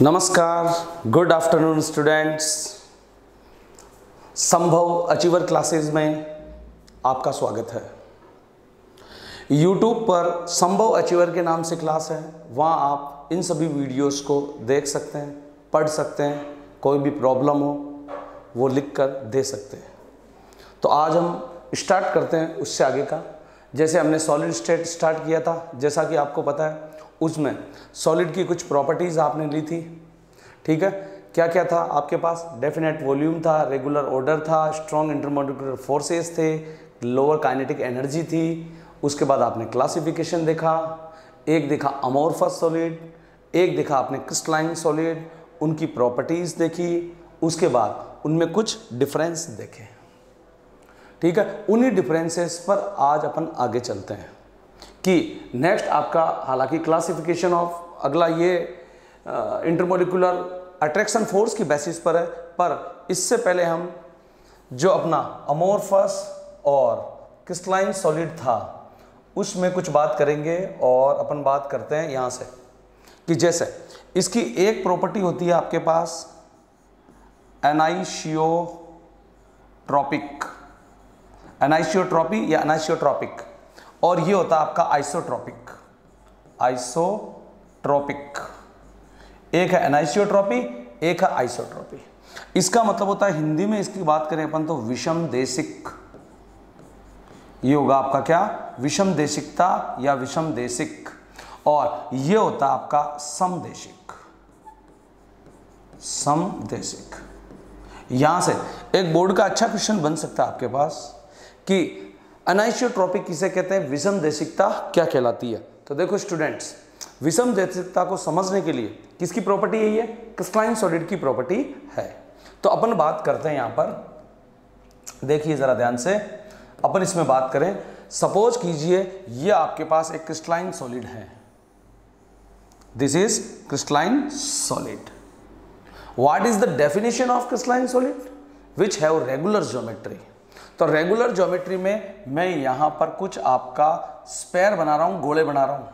नमस्कार, good afternoon students. संभव achiever classes में आपका स्वागत है। YouTube पर संभव अचीवर के नाम से क्लास है, वहाँ आप इन सभी वीडियोस को देख सकते हैं, पढ़ सकते हैं, कोई भी प्रॉब्लम हो वो लिख कर दे सकते हैं। तो आज हम स्टार्ट करते हैं उससे आगे का। जैसे हमने सॉलिड स्टेट स्टार्ट किया था, जैसा कि आपको पता है उसमें सॉलिड की कुछ प्रॉपर्टीज़ आपने ली थी। ठीक है, क्या क्या था आपके पास? डेफिनेट वॉल्यूम था, रेगुलर ऑर्डर था, स्ट्रॉन्ग इंटरमोलिकुलर फोर्सेस थे, लोअर काइनेटिक एनर्जी थी। उसके बाद आपने क्लासिफिकेशन देखा, एक देखा अमोर्फस सॉलिड, एक देखा आपने क्रिस्टलाइन सॉलिड, उनकी प्रॉपर्टीज़ देखी। उसके बाद उनमें कुछ डिफरेंस देखे। ठीक है, उन्हीं डिफरेंसेस पर आज अपन आगे चलते हैं कि नेक्स्ट आपका, हालांकि क्लासिफिकेशन ऑफ अगला ये इंटरमोलिकुलर अट्रैक्शन फोर्स की बेसिस पर है, पर इससे पहले हम जो अपना अमोर्फस और क्रिस्टलाइन सॉलिड था उसमें कुछ बात करेंगे। और अपन बात करते हैं यहाँ से कि जैसे इसकी एक प्रॉपर्टी होती है आपके पास एनाइशियोट्रॉपी या एनाइशियोट्रॉपिक, और ये होता है आपका आइसोट्रॉपिक। एक है एनाइशियोट्रॉपी, एक है आइसोट्रॉपी। इसका मतलब होता है, हिंदी में इसकी बात करें अपन तो विषम देशिक। ये होगा आपका क्या? विषम देशिकता या विषम देशिक। और ये होता है आपका समदेशिक। यहां से एक बोर्ड का अच्छा क्वेश्चन बन सकता है आपके पास कि एनाइशियोट्रॉपी किसे कहते हैं, विषम देशिकता क्या कहलाती है। तो देखो स्टूडेंट्स, विषम देशिकता को समझने के लिए किसकी प्रॉपर्टी है? ये क्रिस्टलाइन सॉलिड की प्रॉपर्टी है। तो अपन बात करते हैं यहां पर, देखिए जरा ध्यान से, अपन इसमें बात करें। सपोज कीजिए ये आपके पास एक क्रिस्टलाइन सॉलिड है, this is crystalline solid. What is the definition of crystalline solid? Which have regular geometry. तो रेगुलर ज्योमेट्री में मैं यहां पर कुछ आपका स्पेयर बना रहा हूं, गोले बना रहा हूं,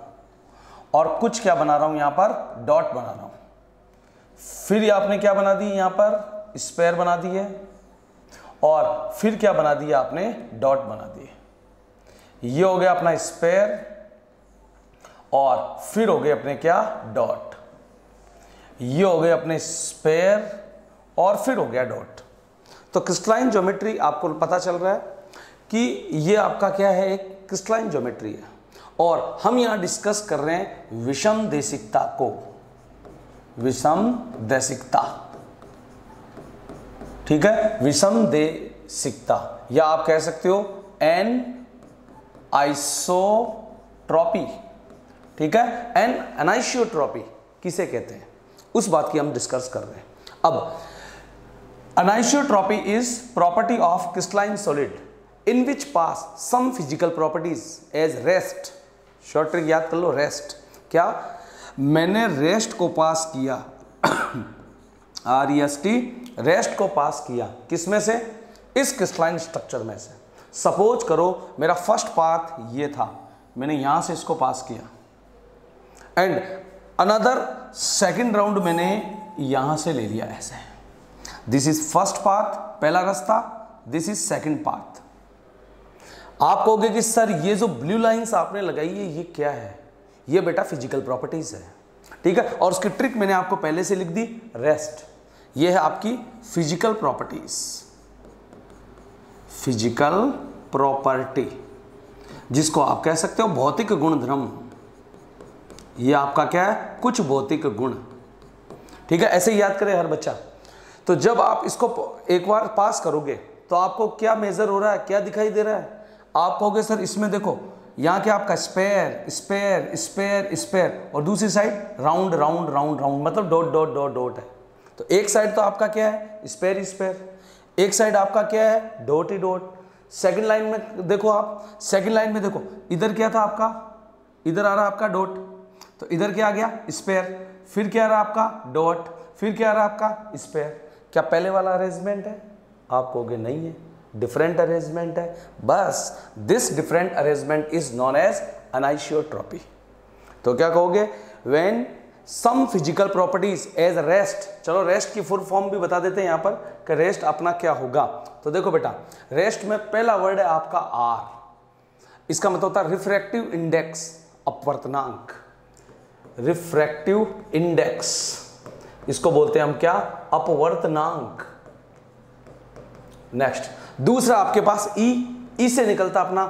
और कुछ क्या बना रहा हूं यहां पर, डॉट बना रहा हूं। फिर आपने क्या बना दी, यहां पर स्पेयर बना दी है, और फिर क्या बना दिया आपने, डॉट बना दिए। ये हो गया अपना स्पेयर, और फिर हो गए अपने क्या, डॉट। ये हो गए अपने स्पेयर, और फिर हो गया डॉट। तो क्रिस्टलाइन ज्योमेट्री आपको पता चल रहा है कि ये आपका क्या है, एक क्रिस्टलाइन ज्योमेट्री है। और हम यहां डिस्कस कर रहे हैं विषम देशिकता को, विषम देशिकता। ठीक है, विषम देशिकता, या आप कह सकते हो एन आइसोट्रॉपी। ठीक है, एन एनाइशियोट्रॉपी किसे कहते हैं, उस बात की हम डिस्कस कर रहे हैं। अब anisotropy is property of crystalline solid in which path some physical properties as rest. Short trick याद कर लो, रेस्ट। क्या? मैंने रेस्ट को पास किया, REST, रेस्ट को पास किया किसमें से? इस क्रिस्टलाइन स्ट्रक्चर में से। सपोज करो मेरा फर्स्ट पाथ ये था, मैंने यहां से इसको पास किया, एंड अनदर सेकंड राउंड मैंने यहां से ले लिया ऐसे। दिस इज फर्स्ट पाथ, पहला रास्ता, दिस इज सेकंड पाथ। आप कहोगे कि सर ये जो ब्लू लाइंस आपने लगाई है ये क्या है? ये बेटा फिजिकल प्रॉपर्टीज है। ठीक है, और उसकी ट्रिक मैंने आपको पहले से लिख दी, रेस्ट। ये है आपकी फिजिकल प्रॉपर्टीज, फिजिकल प्रॉपर्टी, जिसको आप कह सकते हो भौतिक गुणधर्म। ये आपका क्या है, कुछ भौतिक गुण। ठीक है, ऐसे ही याद करे हर बच्चा। तो जब आप इसको एक बार पास करोगे तो आपको क्या मेजर हो रहा है, क्या दिखाई दे रहा है? आप कहोगे सर इसमें देखो, यहाँ क्या आपका स्पेयर स्पेयर स्पेयर स्पेयर, और दूसरी side round round round round, मतलब डॉट डॉट डॉट डॉट है। तो एक साइड तो आपका क्या है, स्पेयर स्पेयर, एक साइड आपका क्या है, डॉट ही डॉट। सेकंड लाइन में देखो, आप सेकंड लाइन में देखो, इधर क्या था आपका, इधर आ रहा आपका डॉट, तो इधर क्या आ गया, स्पेयर, फिर क्या आ रहा आपका डॉट, फिर क्या आ रहा आपका स्पेयर। क्या पहले वाला अरेंजमेंट है? आप कहोगे नहीं है, डिफरेंट अरेंजमेंट है। बस this different arrangement is known as anisotropy. तो क्या कहोगे, when some physical properties as rest. चलो रेस्ट की फुल फॉर्म भी बता देते हैं यहां पर कि रेस्ट अपना क्या होगा। तो देखो बेटा, रेस्ट में पहला वर्ड है आपका आर, इसका मतलब होता है रिफ्रैक्टिव इंडेक्स, अपवर्तनांक। रिफ्रैक्टिव इंडेक्स, इसको बोलते हैं हम क्या, अपवर्तनांक। नेक्स्ट दूसरा आपके पास ई से निकलता अपना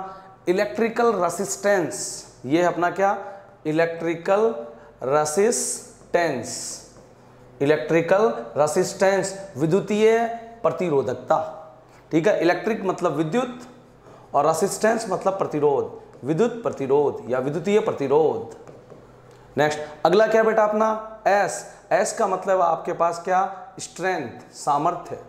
इलेक्ट्रिकल रेसिस्टेंस। ये है अपना क्या, इलेक्ट्रिकल रेसिस्टेंस। इलेक्ट्रिकल रेसिस्टेंस, विद्युतीय प्रतिरोधकता। ठीक है, इलेक्ट्रिक मतलब विद्युत और रेसिस्टेंस मतलब प्रतिरोध, विद्युत प्रतिरोध या विद्युतीय प्रतिरोध। नेक्स्ट अगला क्या बेटा अपना एस का मतलब आपके पास क्या, स्ट्रेंथ, सामर्थ्य।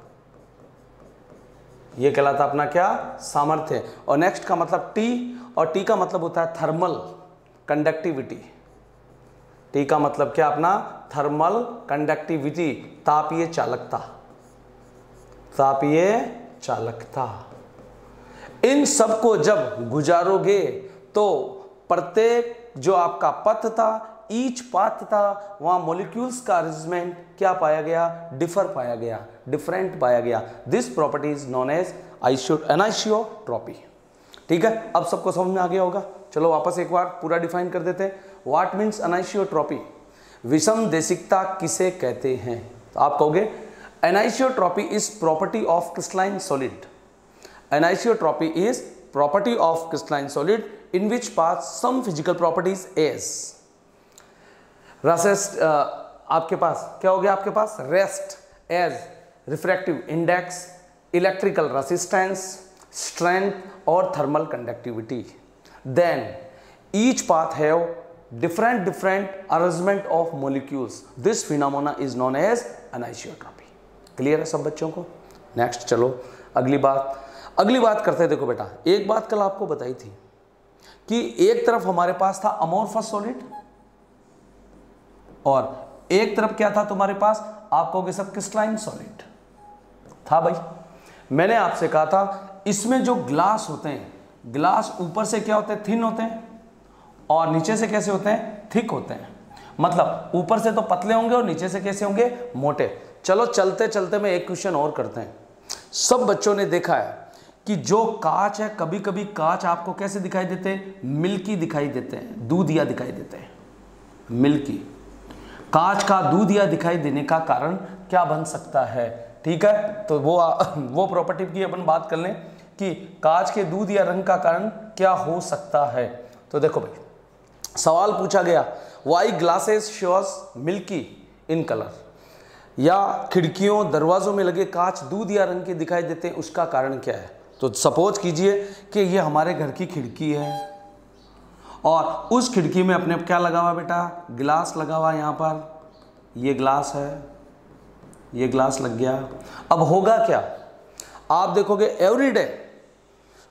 ये कहलाता अपना क्या, सामर्थ्य। और नेक्स्ट का मतलब टी, और टी का मतलब होता है थर्मल कंडक्टिविटी। टी का मतलब क्या अपना, थर्मल कंडक्टिविटी, तापीय चालकता। तापीय चालकता। इन सब को जब गुजारोगे तो प्रत्येक जो आपका पथ था, ईच पाथ था, वहां मॉलिक्यूल्स का अरेंजमेंट क्या पाया गया, डिफर पाया गया, डिफरेंट पाया गया। This property is known as anisotropy. ठीक है, अब सबको समझ में आ गया होगा। चलो वापस एक बार पूरा डिफाइन कर देते हैं। व्हाट मीन्स एनिसोट्रॉपी, विषम देशिकता किसे कहते हैं। तो आप कहोगे anisotropy is property of crystalline solid. Anisotropy is property of crystalline solid in which path some physical properties as rest, आपके पास क्या हो गया, आपके पास rest as refractive index, electrical resistance, strength और thermal conductivity. Then each path have different arrangement of molecules. This phenomena is known as anisotropy. Clear है सब बच्चों को। नेक्स्ट चलो अगली बात करते हैं। देखो बेटा, एक बात कल आपको बताई थी कि एक तरफ हमारे पास था अमोर्फस सॉलिड और एक तरफ क्या था तुम्हारे पास, आप कहोगे सब क्रिस्टलाइन सॉलिड था। भाई मैंने आपसे कहा था इसमें जो ग्लास होते हैं, ग्लास ऊपर से क्या होते हैं, थिन होते हैं और नीचे से कैसे होते हैं, थिक होते हैं। मतलब ऊपर से तो पतले होंगे और नीचे से कैसे होंगे, मोटे। चलो चलते चलते मैं एक क्वेश्चन और करते हैं। सब बच्चों ने देखा है कि जो कांच है, कभी कभी कांच आपको कैसे दिखाई देते हैं, मिल्की दिखाई देते हैं, दूधिया दिखाई देते हैं, मिल्की। कांच का दूधिया दिखाई देने का कारण क्या बन सकता है, ठीक है। तो वो प्रॉपर्टी की अपन बात कर लें कि कांच के दूधिया रंग का कारण क्या हो सकता है। तो देखो भाई, सवाल पूछा गया why glasses shows milky in colour, या खिड़कियों दरवाजों में लगे कांच दूधिया रंग के दिखाई देते हैं, उसका कारण क्या है। तो सपोज कीजिए कि ये हमारे घर की खिड़की है और उस खिड़की में अपने क्या लगा हुआ बेटा, गिलास लगा हुआ। यहाँ पर ये ग्लास है, ये ग्लास लग गया। अब होगा क्या, आप देखोगे एवरीडे,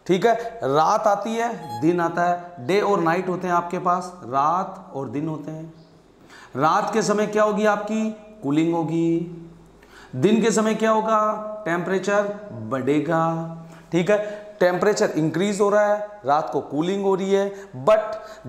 ठीक है, रात आती है, दिन आता है, डे और नाइट होते हैं आपके पास, रात और दिन होते हैं। रात के समय क्या होगी आपकी, कूलिंग होगी। दिन के समय क्या होगा, टेम्परेचर बढ़ेगा, ठीक है। टेम्परेचर इंक्रीज हो रहा है, रात को कूलिंग हो रही है। बट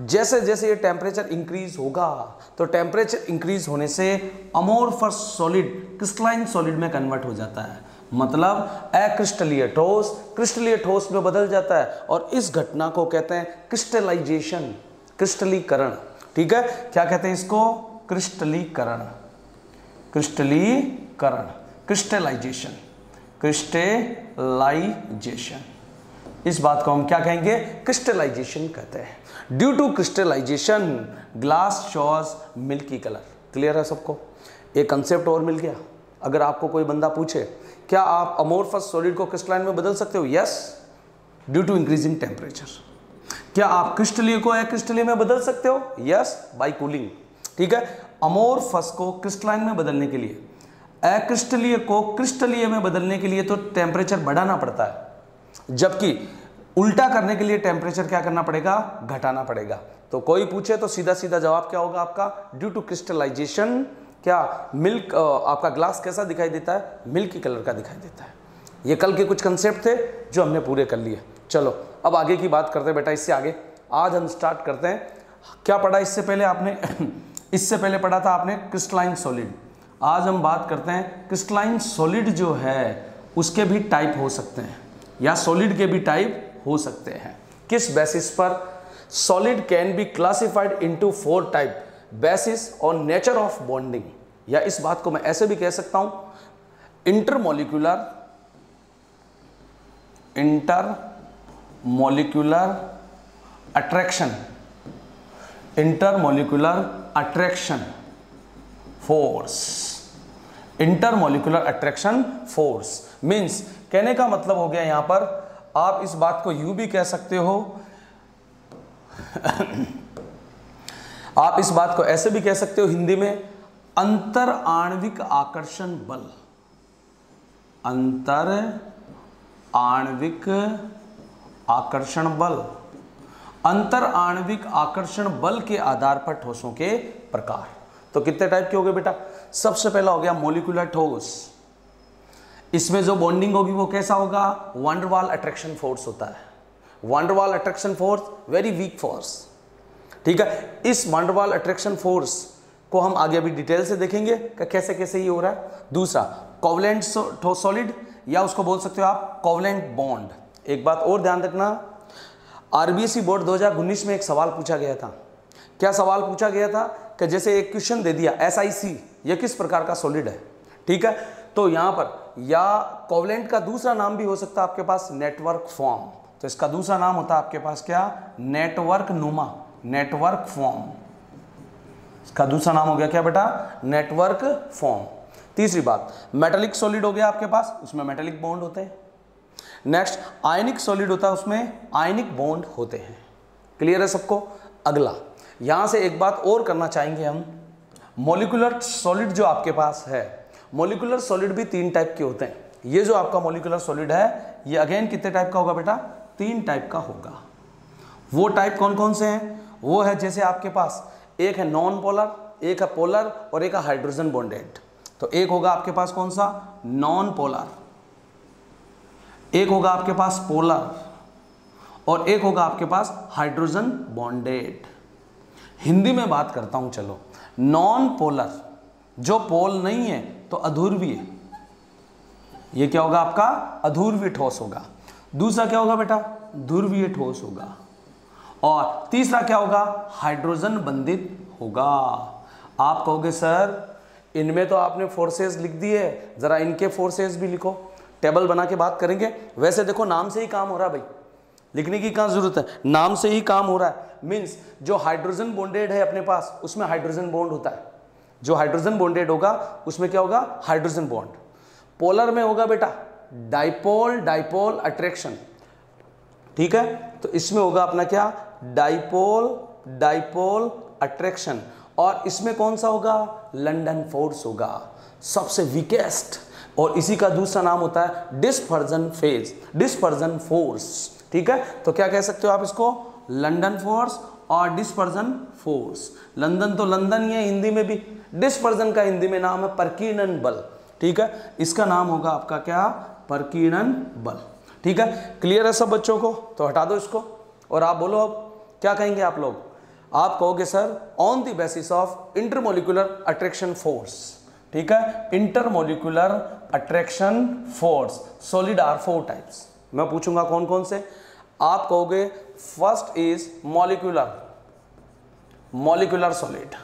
जैसे जैसे ये टेम्परेचर इंक्रीज होगा तो टेम्परेचर इंक्रीज होने से अमोर्फस सॉलिड क्रिस्टलाइन सॉलिड में कन्वर्ट हो जाता है। मतलब अक्रिस्टलीय ठोस क्रिस्टलीय ठोस में बदल जाता है और इस घटना को कहते हैं क्रिस्टलाइजेशन, क्रिस्टलीकरण, ठीक है। क्या कहते हैं इसको, क्रिस्टलीकरण, क्रिस्टलीकरण, क्रिस्टलाइजेशन, क्रिस्टलाइजेशन। इस बात को हम क्या कहेंगे, क्रिस्टलाइजेशन कहते हैं। Due to crystallization glass shows milky colour. Clear है सबको। एक कंसेप्ट और मिल गया। अगर आपको कोई बंदा पूछे क्या आप अमोर्फस सॉलिड को क्रिस्टलाइन में बदल सकते हो, yes, due to increasing temperature. क्या आप क्रिस्टलीय को अक्रिस्टलीय में बदल सकते हो, यस, बाय कूलिंग, ठीक है। अमोर्फस को क्रिस्टलाइन में बदलने के लिए, अक्रिस्टलीय को क्रिस्टलीय में बदलने के लिए तो टेम्परेचर बढ़ाना पड़ता है, जबकि उल्टा करने के लिए टेम्परेचर क्या करना पड़ेगा, घटाना पड़ेगा। तो कोई पूछे तो सीधा सीधा जवाब क्या होगा आपका, ड्यू टू क्रिस्टलाइजेशन क्या मिल्क, आपका ग्लास कैसा दिखाई देता है, मिल्की कलर का दिखाई देता है। ये कल के कुछ कंसेप्ट थे जो हमने पूरे कर लिए। चलो अब आगे की बात करते हैं बेटा। इससे आगे आज हम स्टार्ट करते हैं। क्या पढ़ा इससे पहले आपने इससे पहले पढ़ा था आपने क्रिस्टलाइन सॉलिड। आज हम बात करते हैं क्रिस्टलाइन सॉलिड जो है उसके भी टाइप हो सकते हैं, या सॉलिड के भी टाइप हो सकते हैं। किस बेसिस पर? Solid can be classified into 4 type basis on nature of bonding, या इस बात को मैं ऐसे भी कह सकता हूं, intermolecular attraction, intermolecular attraction force, intermolecular attraction force means, कहने का मतलब हो गया यहां पर, आप इस बात को यूं भी कह सकते हो आप इस बात को ऐसे भी कह सकते हो हिंदी में, अंतर आणविक आकर्षण बल, अंतर आणविक आकर्षण बल, अंतर आणविक आकर्षण बल के आधार पर ठोसों के प्रकार। तो कितने टाइप के हो गए बेटा? सबसे पहला हो गया मॉलिक्यूलर ठोस, इसमें जो बॉन्डिंग होगी वो कैसा होगा? वैन डर वाल अट्रैक्शन फोर्स होता है। वैन डर वाल attraction force very weak force, ठीक है। इस वैन डर वाल अट्रैक्शन फोर्स को हम आगे अभी डिटेल से देखेंगे कि कैसे कैसे ये हो रहा है। दूसरा कोवलेंट सॉलिड, या उसको बोल सकते हो आप कोवलेंट बॉन्ड। एक बात और ध्यान रखना, आरबीएससी बोर्ड 2019 में एक सवाल पूछा गया था। क्या सवाल पूछा गया था? कि जैसे एक क्वेश्चन दे दिया SiC ये किस प्रकार का सॉलिड है, ठीक है। तो यहां पर या कोवलेंट का दूसरा नाम भी हो सकता है आपके पास नेटवर्क फॉर्म, तो इसका दूसरा नाम होता है आपके पास क्या? नेटवर्क नुमा, नेटवर्क फॉर्म। इसका दूसरा नाम हो गया क्या बेटा? Network form. तीसरी बात मेटालिक सॉलिड हो गया आपके पास, उसमें मेटालिक बॉन्ड होते हैं। नेक्स्ट आयनिक सॉलिड होता है, उसमें आयनिक बॉन्ड होते हैं। क्लियर है सबको? अगला यहां से एक बात और करना चाहेंगे हम, मॉलिक्यूलर सॉलिड जो आपके पास है, मॉलिक्यूलर सॉलिड भी 3 टाइप के होते हैं। ये जो आपका मॉलिक्यूलर सॉलिड है ये अगेन कितने टाइप का होगा बेटा? 3 टाइप का होगा। वो टाइप कौन कौन से हैं? वो है जैसे आपके पास एक है नॉन पोलर, एक है पोलर और एक है हाइड्रोजन बॉन्डेड। तो एक होगा आपके पास कौन सा? नॉन पोलर, एक होगा आपके पास पोलर और एक होगा आपके पास हाइड्रोजन बॉन्डेड। हिंदी में बात करता हूं, चलो। नॉन पोलर जो पोल नहीं है तो अध्रुवीय, ये क्या होगा आपका? अध्रुवीय ठोस होगा। दूसरा क्या होगा बेटा? ध्रुवीय ठोस होगा। और तीसरा क्या होगा? हाइड्रोजन बंधित होगा। आप कहोगे सर इनमें तो आपने फोर्सेस लिख दिए, जरा इनके फोर्सेस भी लिखो, टेबल बना के बात करेंगे। वैसे देखो नाम से ही काम हो रहा है भाई, लिखने की कहाँ जरूरत है, नाम से ही काम हो रहा है। मींस जो हाइड्रोजन बॉन्डेड है अपने पास उसमें हाइड्रोजन बॉन्ड होता है, जो हाइड्रोजन बॉन्डेड होगा उसमें क्या होगा? Hydrogen bond. पोलर में होगा बेटा डाइपोल डाइपोल अट्रैक्शन, ठीक है। तो इसमें होगा अपना क्या? Dipole dipole attraction. और इसमें कौन सा होगा? लंदन फोर्स होगा, सबसे वीकेस्ट। और इसी का दूसरा नाम होता है डिस्पर्जन फेज, डिस्पर्जन फोर्स, ठीक है। तो क्या कह सकते हो आप इसको? लंदन फोर्स और डिस्पर्जन फोर्स। लंदन तो लंदन ही है हिंदी में भी, डिस्पर्जन का हिंदी में नाम है परकीर्णन बल, ठीक है। इसका नाम होगा आपका क्या? परकीर्णन बल, ठीक है। क्लियर है सब बच्चों को? तो हटा दो इसको और आप बोलो अब क्या कहेंगे आप लोग? आप कहोगे sir on the basis of intermolecular attraction force, ठीक है। Intermolecular attraction force solid are 4 types. मैं पूछूंगा कौन कौन से? आप कहोगे फर्स्ट इज मॉलिक्यूलर सॉलिड,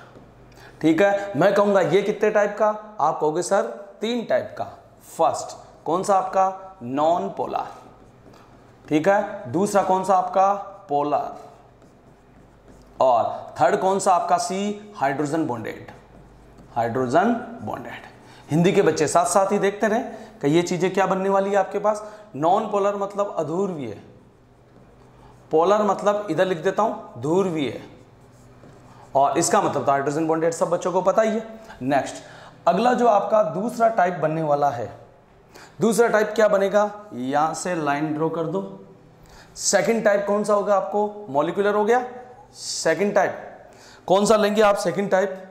ठीक है। मैं कहूंगा ये कितने टाइप का? आप कहोगे सर 3 टाइप का। फर्स्ट कौन सा आपका? नॉन पोलर, ठीक है। दूसरा कौन सा आपका? पोलर। और थर्ड कौन सा आपका? C, hydrogen bonded, hydrogen bonded. Hindi के बच्चे साथ साथ ही देखते रहे कि ये चीजें क्या बनने वाली है आपके पास। नॉन पोलर मतलब अध्रुवीय, पोलर मतलब इधर लिख देता हूं ध्रुवीय, और इसका मतलब तो हाइड्रोजन बॉन्डेड, सब बच्चों को पता ही है। नेक्स्ट अगला जो आपका दूसरा टाइप बनने वाला है, दूसरा टाइप क्या बनेगा? यहां से लाइन ड्रॉ कर दो। सेकंड टाइप कौन सा होगा आपको? मॉलिक्यूलर हो गया। सेकंड टाइप कौन सा लेंगे आप? सेकंड टाइप,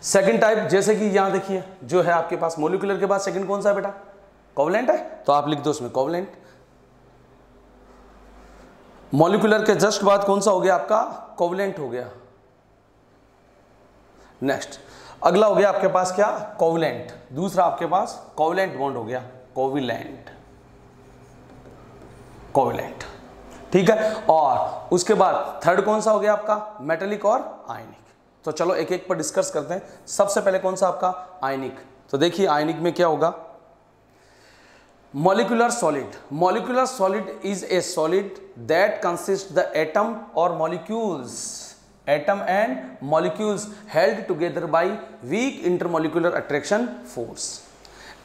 सेकंड टाइप जैसे कि यहां देखिए जो है आपके पास मॉलिक्यूलर के बाद सेकंड कौन सा है बेटा? कोवलेंट है, तो आप लिख दो उसमें कोवलेंट। मॉलिक्यूलर के जस्ट बाद कौन सा हो गया आपका? कोवलेंट हो गया। नेक्स्ट अगला हो गया आपके पास क्या, कोवलेंट। दूसरा आपके पास कोवलेंट बॉन्ड हो गया, कोविलेंट, कोविलेंट, ठीक है। और उसके बाद थर्ड कौन सा हो गया आपका, मेटेलिक और आयनिक। तो चलो एक एक पर डिस्कस करते हैं। सबसे पहले कौन सा आपका, आयनिक। तो देखिए आयनिक में क्या होगा, molecular solid. Molecular solid is a solid that consists the atom or molecules, atom and molecules held together by weak intermolecular attraction force.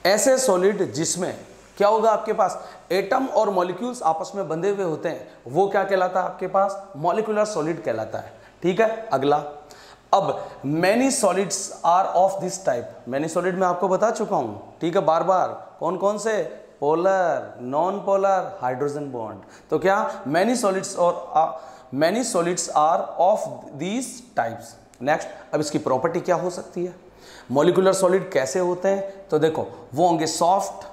ऐसे solid जिसमें क्या होगा आपके पास, एटम और मॉलिक्यूल्स आपस में बंधे हुए होते हैं, वो क्या कहलाता है आपके पास, मॉलिक्यूलर सॉलिड कहलाता है, ठीक है। अगला, अब many solids are of this type. Many solid में आपको बता चुका हूं, ठीक है, बार बार, कौन कौन से, polar, non polar, hydrogen bond. तो क्या many solids are of these types. Next, अब इसकी प्रॉपर्टी क्या हो सकती है, मॉलिक्यूलर सॉलिड कैसे होते हैं, तो देखो वो होंगे सॉफ्ट।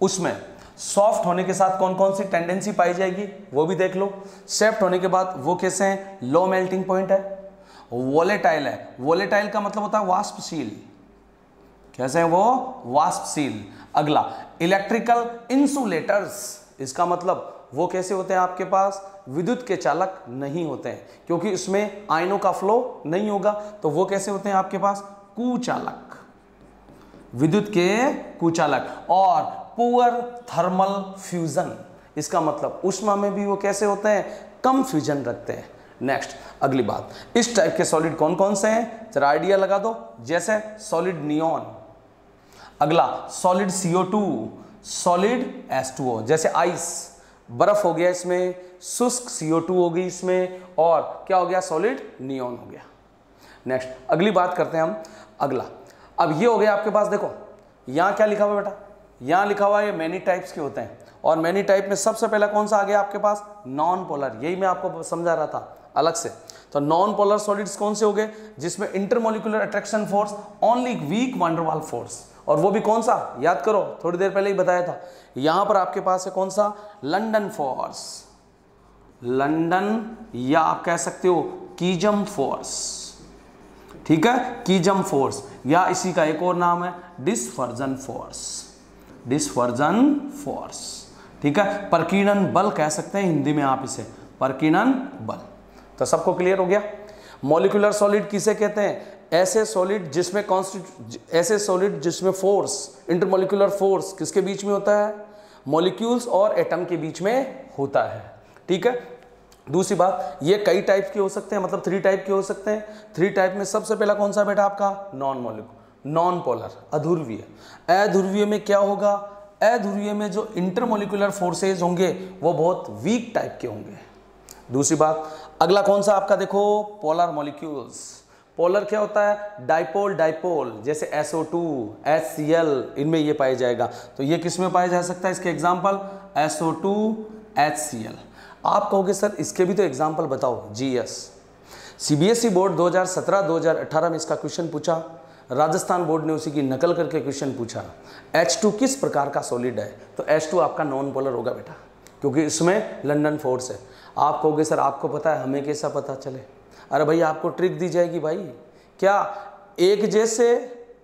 उसमें सॉफ्ट होने के साथ कौन कौन सी टेंडेंसी पाई जाएगी वो भी देख लो। सॉफ्ट होने के बाद वो कैसे हैं, लो मेल्टिंग पॉइंट है, वोलेटाइल है। वोलेटाइल का मतलब होता है वाष्पशील, कैसे है वो, वाष्पशील। अगला, इलेक्ट्रिकल इंसुलेटर्स, इसका मतलब वो कैसे होते हैं आपके पास, विद्युत के चालक नहीं होते हैं, क्योंकि उसमें आयनों का फ्लो नहीं होगा। तो वो कैसे होते हैं आपके पास, कुचालक, विद्युत के कुचालक। और पुअर थर्मल फ्यूजन, इसका मतलब ऊष्मा में भी वो कैसे होते हैं, कम फ्यूजन रखते हैं। नेक्स्ट, अगली बात, इस टाइप के सॉलिड कौन कौन से हैं, जरा आइडिया लगा दो। जैसे सॉलिड नियॉन, अगला सॉलिड CO2, सॉलिड H2O, जैसे आइस, बर्फ हो गया इसमें, शुष्क CO2 हो गई इसमें, और क्या हो गया, सॉलिड नियॉन हो गया। नेक्स्ट, अगली बात करते हैं हम। अगला, अब ये हो गया आपके पास, देखो यहाँ क्या लिखा हुआ बेटा, यहाँ लिखा हुआ है मैनी टाइप्स के होते हैं, और मैनी टाइप में सबसे पहला कौन सा आ गया आपके पास, नॉन पोलर। यही मैं आपको समझा रहा था अलग से। तो नॉन पोलर सॉलिड्स कौन से हो गए, जिसमें intermolecular attraction force, only weak van der Waals force. और वो भी कौन सा, याद करो, थोड़ी देर पहले ही बताया था। यहां पर आपके पास है कौन सा, लंदन फोर्स, लंदन, या आप कह सकते हो कीजम फोर्स, ठीक है, कीजम फोर्स, या इसी का एक और नाम है डिस्पर्जन फोर्स, डिस्पर्जन फोर्स, ठीक है। प्रकीर्णन बल कह सकते हैं हिंदी में आप इसे, प्रकीर्णन बल। तो सबको क्लियर हो गया। मॉलिक्यूलर सॉलिड किसे कहते हैं, ऐसे सॉलिड जिसमें फोर्स, इंटरमोलिकुलर फोर्स किसके बीच में होता है, मॉलिक्यूल्स और एटम के बीच में होता है, ठीक है। दूसरी बात, ये कई टाइप के हो सकते हैं, मतलब 3 टाइप के हो सकते हैं। 3 टाइप में सबसे पहला कौन सा बेटा आपका, नॉन पोलर, अध्रुवीय। अध्रुवीय में क्या होगा, अध्रुवीय में जो इंटरमोलिकुलर फोर्सेज होंगे वो बहुत वीक टाइप के होंगे। दूसरी बात, अगला कौन सा आपका देखो, पोलर मॉलिक्यूल्स। पोलर क्या होता है, डाइपोल, डाइपोल, जैसे SO2, HCl, इनमें ये पाया जाएगा। तो ये किस में पाया जा सकता है, इसके एग्जाम्पल SO2, HCl। आप कहोगे सर इसके भी तो एग्जाम्पल बताओ, GS। CBSE बोर्ड 2017-2018 में इसका क्वेश्चन पूछा, राजस्थान बोर्ड ने उसी की नकल करके क्वेश्चन पूछा, H2 किस प्रकार का सॉलिड है, तो H2 आपका नॉन पोलर होगा बेटा, क्योंकि इसमें लंदन फोर्स है। आप कहोगे सर आपको पता है, हमें कैसा पता चले, अरे भाई आपको ट्रिक दी जाएगी भाई, क्या एक जैसे,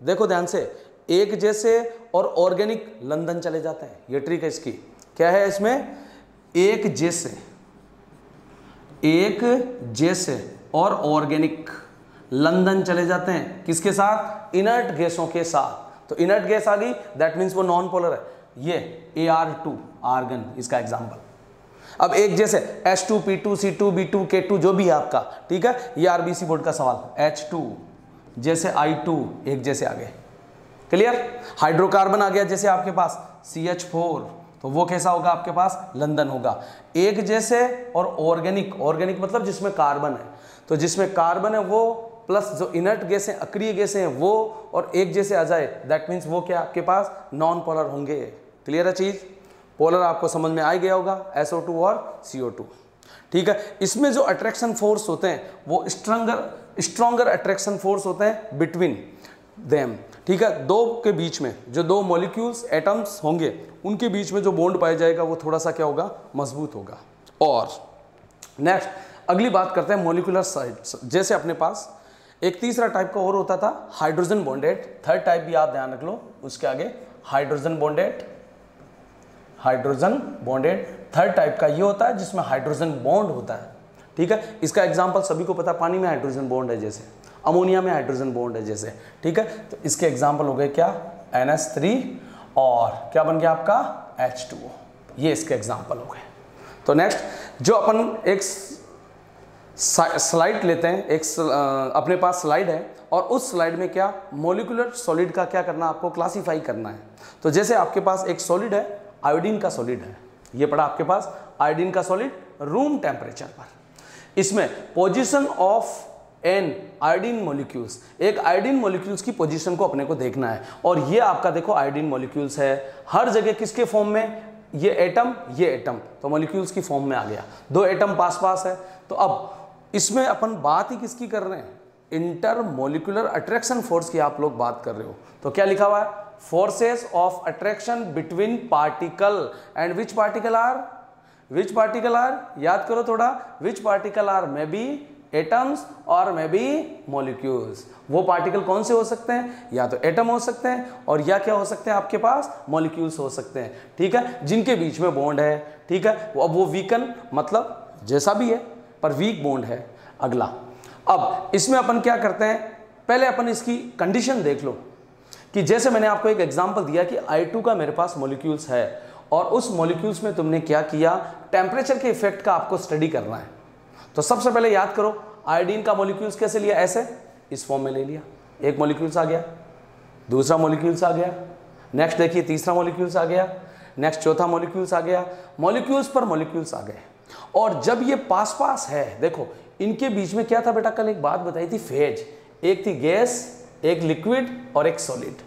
देखो ध्यान से, एक जैसे और ऑर्गेनिक लंदन चले जाते हैं, ये ट्रिक है इसकी। क्या है इसमें, एक जैसे और ऑर्गेनिक लंदन चले जाते हैं, किसके साथ, इनर्ट गैसों के साथ। तो इनर्ट गैस आ गई, दैट मीन्स वो नॉन पोलर है। ये AR2, आर्गन, इसका एग्जाम्पल। अब एक जैसे H2, P2, C2, B2, K2 जो भी है आपका, ठीक है, ये RBC बोर्ड का सवाल, H2 जैसे I2, एक जैसे आ गए, क्लियर। हाइड्रोकार्बन आ गया जैसे आपके पास CH4, तो वो कैसा होगा आपके पास, लंदन होगा। एक जैसे और ऑर्गेनिक, ऑर्गेनिक मतलब जिसमें कार्बन है, तो जिसमें कार्बन है वो प्लस जो इनर्ट गैस है, अक्रिय गैस है वो, और एक जैसे आ जाए, दैट मीन्स वो क्या आपके पास नॉन पोलर होंगे। क्लियर है चीज, पोलर आपको समझ में आ गया होगा, SO2 और CO2, ठीक है। इसमें जो अट्रैक्शन फोर्स होते हैं वो स्ट्रॉन्गर अट्रैक्शन फोर्स होते हैं बिटवीन देम, ठीक है। दो के बीच में जो दो मॉलिक्यूल्स, एटम्स होंगे, उनके बीच में जो बॉन्ड पाया जाएगा वो थोड़ा सा क्या होगा, मजबूत होगा। और नेक्स्ट, अगली बात करते हैं मॉलिक्यूलर साइड्स। जैसे अपने पास एक तीसरा टाइप का और होता था हाइड्रोजन बॉन्डेड, थर्ड टाइप भी आप ध्यान रख लो उसके आगे, hydrogen bonded, hydrogen bonded third type का ये होता है जिसमें हाइड्रोजन बॉन्ड होता है। ठीक है, इसका एग्जांपल सभी को पता, पानी में हाइड्रोजन बॉन्ड है जैसे, अमोनिया में हाइड्रोजन बॉन्ड है जैसे। ठीक है, तो इसके एग्जांपल हो गए क्या, NH3 और क्या बन गया आपका H2O, ये इसके एग्जांपल हो गए। तो नेक्स्ट जो अपन एक स्लाइड लेते हैं, एक अपने पास स्लाइड है और उस स्लाइड में क्या मॉलिक्यूलर सॉलिड का क्या करना आपको क्लासीफाई करना है। तो जैसे आपके पास एक सॉलिड है, आयोडीन का सॉलिड है, ये पड़ा आपके पास आयोडीन का सॉलिड रूम टेम्परेचर पर। इसमें position of an iodine molecules, एक आयोडीन मॉलिक्यूल्स की पोजीशन को अपने को देखना है। और ये आपका देखो आयोडीन मॉलिक्यूल्स है हर जगह किसके फॉर्म में, ये एटम, ये एटम, तो मॉलिक्यूल्स की फॉर्म में आ गया, दो एटम पास पास है। तो अब इसमें अपन बात ही किसकी कर रहे हैं, इंटर मॉलिक्यूलर अट्रैक्शन फोर्स की आप लोग बात कर रहे हो। तो क्या लिखा हुआ है, forces of attraction between particle and which particle are, which particle are, याद करो थोड़ा, which particle are may be atoms और मे बी मॉलिक्यूल्स। वो पार्टिकल कौन से हो सकते हैं, या तो एटम हो सकते हैं और या क्या हो सकते हैं आपके पास मॉलिक्यूल्स हो सकते हैं। ठीक है, जिनके बीच में बॉन्ड है। ठीक है, अब वो वीकन मतलब जैसा भी है पर वीक बॉन्ड है। अगला, अब इसमें अपन क्या करते हैं, पहले अपन इसकी कंडीशन देख लो कि जैसे मैंने आपको एक एग्जांपल दिया कि I2 का मेरे पास मॉलिक्यूल्स है और उस मॉलिक्यूल्स में तुमने क्या किया, टेम्परेचर के इफेक्ट का आपको स्टडी करना है। तो सबसे पहले याद करो आयोडीन का मॉलिक्यूल्स कैसे लिया, ऐसे इस फॉर्म में ले लिया, एक मॉलिक्यूल्स आ गया, दूसरा मॉलिक्यूल्स आ गया, नेक्स्ट देखिए तीसरा मॉलिक्यूल्स आ गया, नेक्स्ट चौथा मॉलिक्यूल्स आ गया, मॉलिक्यूल्स पर मॉलिक्यूल्स आ गए। और जब ये पास पास है, देखो इनके बीच में क्या था बेटा, कल एक बात बताई थी, फेज, एक थी गैस, एक लिक्विड और एक सॉलिड।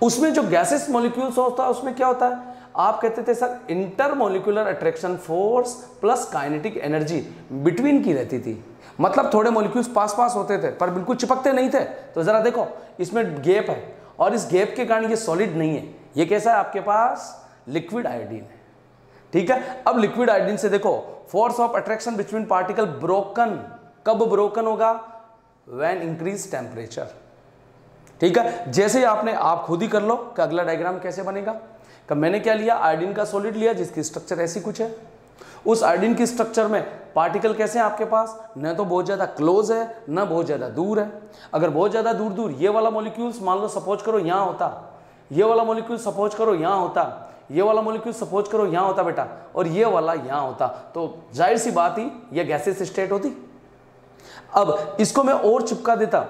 उसमें जो गैसेस मॉलिक्यूल्स होता है उसमें क्या होता है, आप कहते थे sir inter molecular attraction force plus kinetic energy between की रहती थी, मतलब थोड़े मॉलिक्यूल्स पास पास होते थे पर बिल्कुल चिपकते नहीं थे। तो जरा देखो इसमें गैप है और इस गैप के कारण ये सॉलिड नहीं है, ये कैसा है आपके पास लिक्विड आयोडीन है। ठीक है, अब लिक्विड आयोडीन से देखो force of attraction between particle broken, कब ब्रोकन होगा, व्हेन इंक्रीज टेम्परेचर। ठीक है, जैसे आपने आप खुद ही कर लो कि अगला डायग्राम कैसे बनेगा। कि मैंने क्या लिया, आयोडीन का सॉलिड लिया जिसकी स्ट्रक्चर ऐसी कुछ है। उस आयोडीन की स्ट्रक्चर में पार्टिकल कैसे हैं आपके पास, न तो बहुत ज्यादा क्लोज है न बहुत ज्यादा दूर है। अगर बहुत ज्यादा दूर दूर ये वाला मॉलिक्यूल्स मान लो सपोज करो यहाँ होता, ये वाला मॉलिक्यूल सपोज करो यहाँ होता, ये वाला मॉलिक्यूल सपोज करो यहाँ होता बेटा, और ये वाला यहाँ होता, तो जाहिर सी बात ही ये गैसेस स्टेट होती। अब इसको मैं और चिपका देता,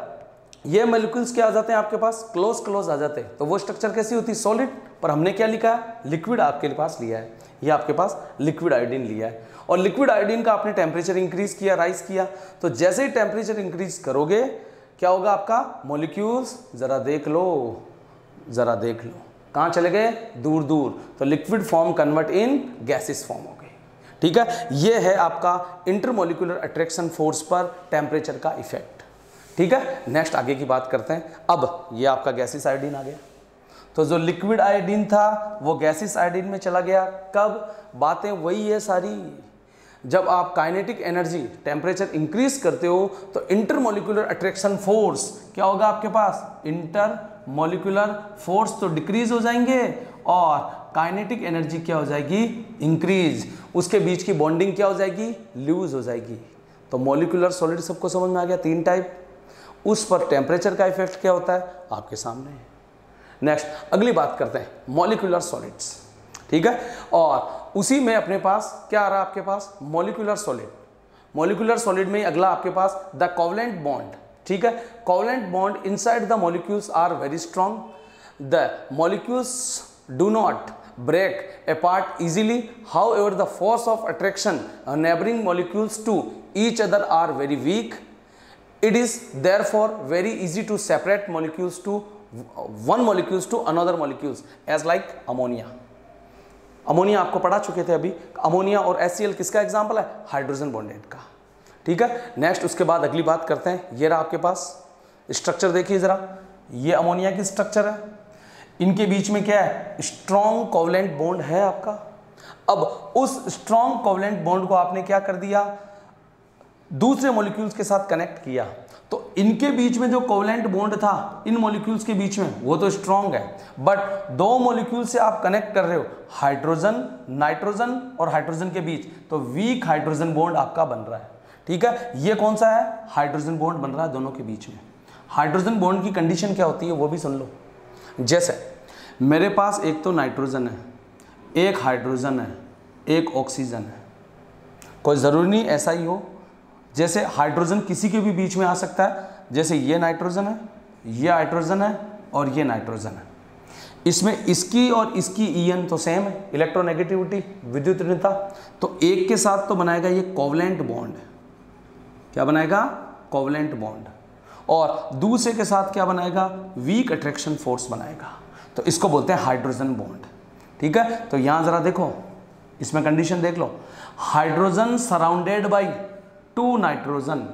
ये मॉलिक्यूल्स क्या आ जाते हैं आपके पास, क्लोज क्लोज आ जाते हैं, तो वो स्ट्रक्चर कैसी होती, सॉलिड। पर हमने क्या लिखा है, लिक्विड आपके पास लिया है, ये आपके पास लिक्विड आयोडीन लिया है। और लिक्विड आयोडीन का आपने टेम्परेचर इंक्रीज किया, राइज किया, तो जैसे ही टेम्परेचर इंक्रीज करोगे क्या होगा आपका, मॉलिक्यूल्स जरा देख लो, जरा देख लो कहाँ चले गए, दूर दूर, तो liquid form convert in gases form हो गए। ठीक है, ये है आपका इंटरमॉलिक्यूलर अट्रैक्शन फोर्स पर टेम्परेचर का इफेक्ट। ठीक है, नेक्स्ट आगे की बात करते हैं। अब ये आपका गैसियस आयोडीन आ गया, तो जो लिक्विड आयोडीन था वो गैसियस आयोडीन में चला गया। कब, बातें वही है सारी, जब आप काइनेटिक एनर्जी टेम्परेचर इंक्रीज करते हो तो इंटरमॉलिक्यूलर अट्रैक्शन फोर्स क्या होगा आपके पास, इंटर मॉलिक्यूलर फोर्स तो डिक्रीज हो जाएंगे और काइनेटिक एनर्जी क्या हो जाएगी, इंक्रीज, उसके बीच की बॉन्डिंग क्या हो जाएगी, लूज हो जाएगी। तो मॉलिक्यूलर सॉलिड सबको समझ में आ गया, तीन टाइप, उस पर टेम्परेचर का इफेक्ट क्या होता है आपके सामने है। नेक्स्ट अगली बात करते हैं मॉलिक्यूलर सॉलिड्स। ठीक है, और उसी में अपने पास क्या आ रहा है आपके पास, मॉलिक्यूलर सॉलिड। मॉलिक्यूलर सॉलिड में अगला आपके पास द कोवलेंट बॉन्ड। ठीक है, covalent bond inside the molecules are very strong, the molecules do not break apart easily, however the force of attraction neighboring molecules to each other are very weak. It is therefore very easy to separate molecules to one molecules to another molecules as like ammonia. Ammonia आपको पढ़ा चुके थे अभी, ammonia और HCl किसका example है, hydrogen bonded का। ठीक है, नेक्स्ट उसके बाद अगली बात करते हैं, ये रहा आपके पास स्ट्रक्चर, देखिए जरा, ये अमोनिया की स्ट्रक्चर है, इनके बीच में क्या है, स्ट्रॉन्ग कोवलेंट बॉन्ड है आपका। अब उस स्ट्रॉन्ग कोवलेंट बॉन्ड को आपने क्या कर दिया, दूसरे मॉलिक्यूल्स के साथ कनेक्ट किया तो इनके बीच में जो कोवलेंट बॉन्ड था इन मॉलिक्यूल्स के बीच में वो तो स्ट्रांग है, बट दो मॉलिक्यूल से आप कनेक्ट कर रहे हो हाइड्रोजन, नाइट्रोजन और हाइड्रोजन के बीच, तो वीक हाइड्रोजन बॉन्ड आपका बन रहा है। ठीक है, ये कौन सा है? हाइड्रोजन बॉन्ड बन रहा है दोनों के बीच में। हाइड्रोजन बॉन्ड की कंडीशन क्या होती है वो भी सुन लो। जैसे मेरे पास एक तो नाइट्रोजन है, एक हाइड्रोजन है, एक ऑक्सीजन है। कोई ज़रूरी नहीं ऐसा ही हो, जैसे हाइड्रोजन किसी के भी बीच में आ सकता है, जैसे ये नाइट्रोजन है, ये हाइड्रोजन है और ये नाइट्रोजन है। इसमें इसकी और इसकी ईएन तो सेम है, इलेक्ट्रोनेगेटिविटी, विद्युत ऋणता, तो एक के साथ तो बनाएगा ये कोवलेंट बॉन्ड। क्या बनाएगा? Covalent bond. और दूसरे के साथ क्या बनाएगा? वीक अट्रैक्शन फोर्स बनाएगा, तो इसको बोलते हैं हाइड्रोजन बॉन्ड। ठीक है, तो यहां जरा देखो, इसमें कंडीशन देख लो, hydrogen surrounded by 2 nitrogen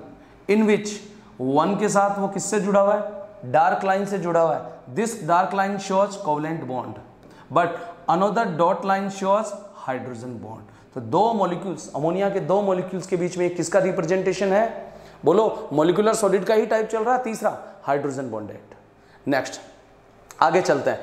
in which 1 के साथ वो किससे जुड़ा हुआ है? डार्क लाइन से जुड़ा हुआ है। This dark line shows covalent bond but another dot line shows hydrogen bond. तो दो मॉलिक्यूल्स, अमोनिया के दो मॉलिक्यूल्स के बीच में किसका रिप्रेजेंटेशन है? बोलो, मॉलिक्यूलर सॉलिड का ही टाइप चल रहा है, तीसरा हाइड्रोजन बॉन्डेड। नेक्स्ट आगे चलते हैं,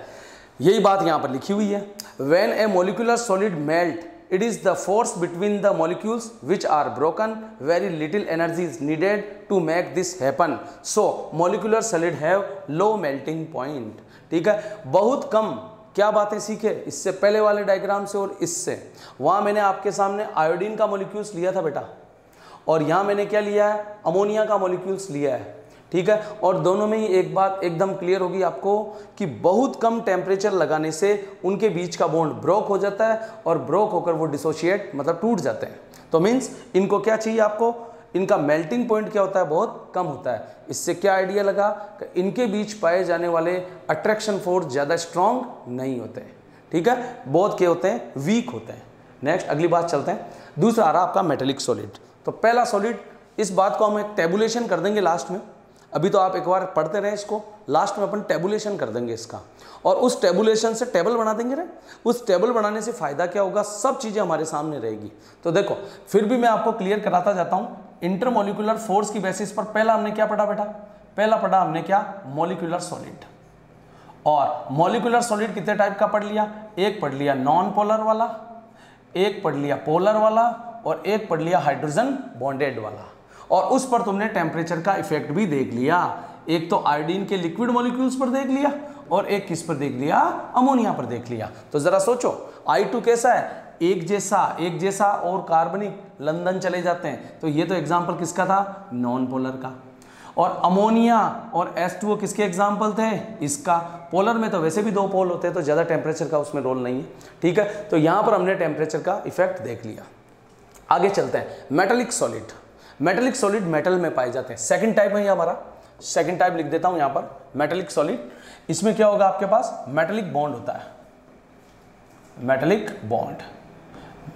यही बात यहां पर लिखी हुई है। When A molecular solid melt, it is the force between the molecules which are broken. Very little energy is needed to make this happen, so molecular solid have low melting point. ठीक है, बहुत कम क्या बातें सीखे इससे पहले वाले diagram से और इससे। वहां मैंने आपके सामने आयोडीन का मॉलिक्यूल्स लिया था बेटा, और यहां मैंने क्या लिया है? अमोनिया का मॉलिक्यूल्स लिया है। ठीक है, और दोनों में ही एक बात एकदम क्लियर होगी आपको कि बहुत कम टेम्परेचर लगाने से उनके बीच का बॉन्ड ब्रोक हो जाता है, और ब्रोक होकर वो डिसोशिएट मतलब टूट जाते हैं। तो मीन्स इनको क्या चाहिए आपको? इनका मेल्टिंग पॉइंट क्या होता है? बहुत कम होता है। इससे क्या आइडिया लगा कि इनके बीच पाए जाने वाले अट्रैक्शन फोर्स ज़्यादा स्ट्रॉन्ग नहीं होते। ठीक है, बहुत क्या होते हैं? वीक होते हैं। नेक्स्ट अगली बात चलते हैं, दूसरा आ रहा आपका मेटेलिक सॉलिड। तो पहला सॉलिड, इस बात को हम एक टेबुलेशन कर देंगे लास्ट में, अभी तो आप एक बार पढ़ते रहे इसको, लास्ट में अपन टेबुलेशन कर देंगे इसका, और उस टेबुलेशन से टेबल बना देंगे रे। उस टेबल बनाने से फायदा क्या होगा? सब चीजें हमारे सामने रहेगी। तो देखो, फिर भी मैं आपको क्लियर कराता जाता हूं। इंटरमोलिकुलर फोर्स की बेसिस पर पहला हमने क्या पढ़ा बेटा? पहला पढ़ा हमने क्या? Molecular solid. और मॉलिक्यूलर सॉलिड कितने टाइप का पढ़ लिया? एक पढ़ लिया नॉन पोलर वाला, एक पढ़ लिया पोलर वाला, और एक पढ़ लिया हाइड्रोजन बॉन्डेड वाला। और उस पर तुमने टेम्परेचर का इफेक्ट भी देख लिया। एक तो आयोडीन के लिक्विड मॉलिक्यूल्स पर देख लिया, और एक किस पर देख लिया? अमोनिया पर देख लिया। तो जरा सोचो, I2 कैसा है? एक जैसा और कार्बनिक लंदन चले जाते हैं। तो ये तो एग्जाम्पल किसका था? नॉन पोलर का। और अमोनिया और H2O किसके एग्जाम्पल थे? इसका। पोलर में तो वैसे भी 2 पोल होते हैं, तो ज़्यादा टेम्परेचर का उसमें रोल नहीं है। ठीक है, तो यहाँ पर हमने टेम्परेचर का इफेक्ट देख लिया। आगे चलते हैं, metallic solid. Metallic solid metal में पाए जाते हैं। सेकंड टाइप है ये हमारा, सेकंड टाइप लिख देता हूं यहां पर, मेटेलिक सॉलिड। इसमें क्या होगा आपके पास? मेटेलिक बॉन्ड होता है, मेटेलिक बॉन्ड।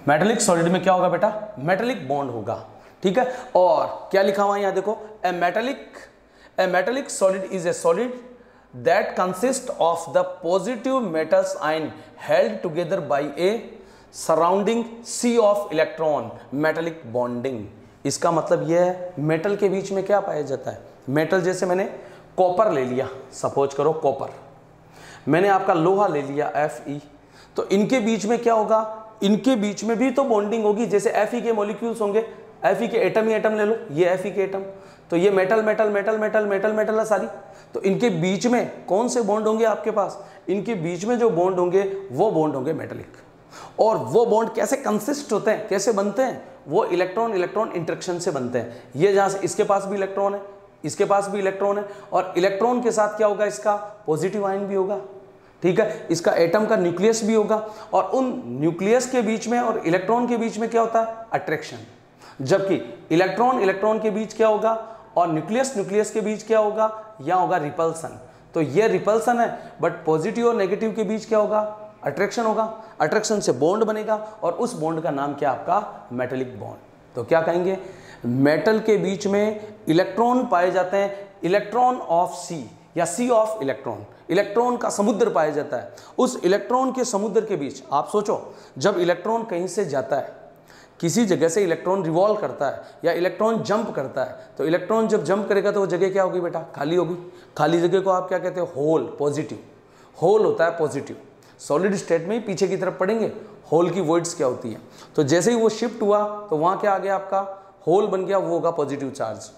मेटेलिक सॉलिड में क्या होगा बेटा? मेटेलिक बॉन्ड होगा। ठीक है, और क्या लिखा हुआ है यहां देखो, a metallic solid is a solid that consist of the positive metals ion held together by a surrounding sea of electron, metallic bonding. इसका मतलब यह है, मेटल के बीच में क्या पाया जाता है? मेटल, जैसे मैंने कॉपर ले लिया, सपोज करो कॉपर, मैंने आपका लोहा ले लिया Fe, तो इनके बीच में क्या होगा? इनके बीच में भी तो बॉन्डिंग होगी। जैसे Fe के मॉलिक्यूल्स होंगे, Fe के एटम ही एटम ले लो, ये Fe के एटम, तो ये metal metal metal metal metal metal है सारी। तो इनके बीच में कौन से बॉन्ड होंगे आपके पास? इनके बीच में जो बॉन्ड होंगे वो बॉन्ड होंगे मेटेलिक। और वो बॉन्ड कैसे कंसिस्ट होते हैं, कैसे बनते हैं? वो इलेक्ट्रॉन इलेक्ट्रॉन इंटरेक्शन से बनते हैं। ये जहां से इसके पास भी इलेक्ट्रॉन है, इसके पास भी इलेक्ट्रॉन है, और इलेक्ट्रॉन के साथ क्या होगा? इसका पॉजिटिव आयन भी होगा। ठीक है, इसका एटम का न्यूक्लियस भी होगा, और उन न्यूक्लियस के बीच में और इलेक्ट्रॉन के बीच में क्या होता है? अट्रैक्शन। जबकि इलेक्ट्रॉन इलेक्ट्रॉन के बीच क्या होगा? और न्यूक्लियस न्यूक्लियस के बीच क्या होगा? यहाँ होगा रिपल्सन। तो ये रिपल्सन है, बट पॉजिटिव और नेगेटिव के बीच क्या होगा? अट्रैक्शन होगा। अट्रैक्शन से बॉन्ड बनेगा, और उस बॉन्ड का नाम क्या? आपका मेटेलिक बॉन्ड। तो क्या कहेंगे? मेटल के बीच में इलेक्ट्रॉन पाए जाते हैं, इलेक्ट्रॉन ऑफ सी या सी ऑफ इलेक्ट्रॉन, इलेक्ट्रॉन का समुद्र पाया जाता है। उस इलेक्ट्रॉन के समुद्र के बीच आप सोचो, जब इलेक्ट्रॉन कहीं से जाता है, किसी जगह से इलेक्ट्रॉन रिवॉल्व करता है या इलेक्ट्रॉन जंप करता है, तो इलेक्ट्रॉन जब जंप करेगा तो वो जगह क्या होगी बेटा, खाली होगी। खाली जगह को आप क्या कहते हो, होल, पॉजिटिव। होल होता है पॉजिटिव। सॉलिड स्टेट में ही पीछे की तरफ पढ़ेंगे होल की वॉइड्स क्या होती है। तो जैसे ही वो शिफ्ट हुआ तो वहाँ क्या आ गया, आपका होल बन गया, वो होगा पॉजिटिव चार्ज।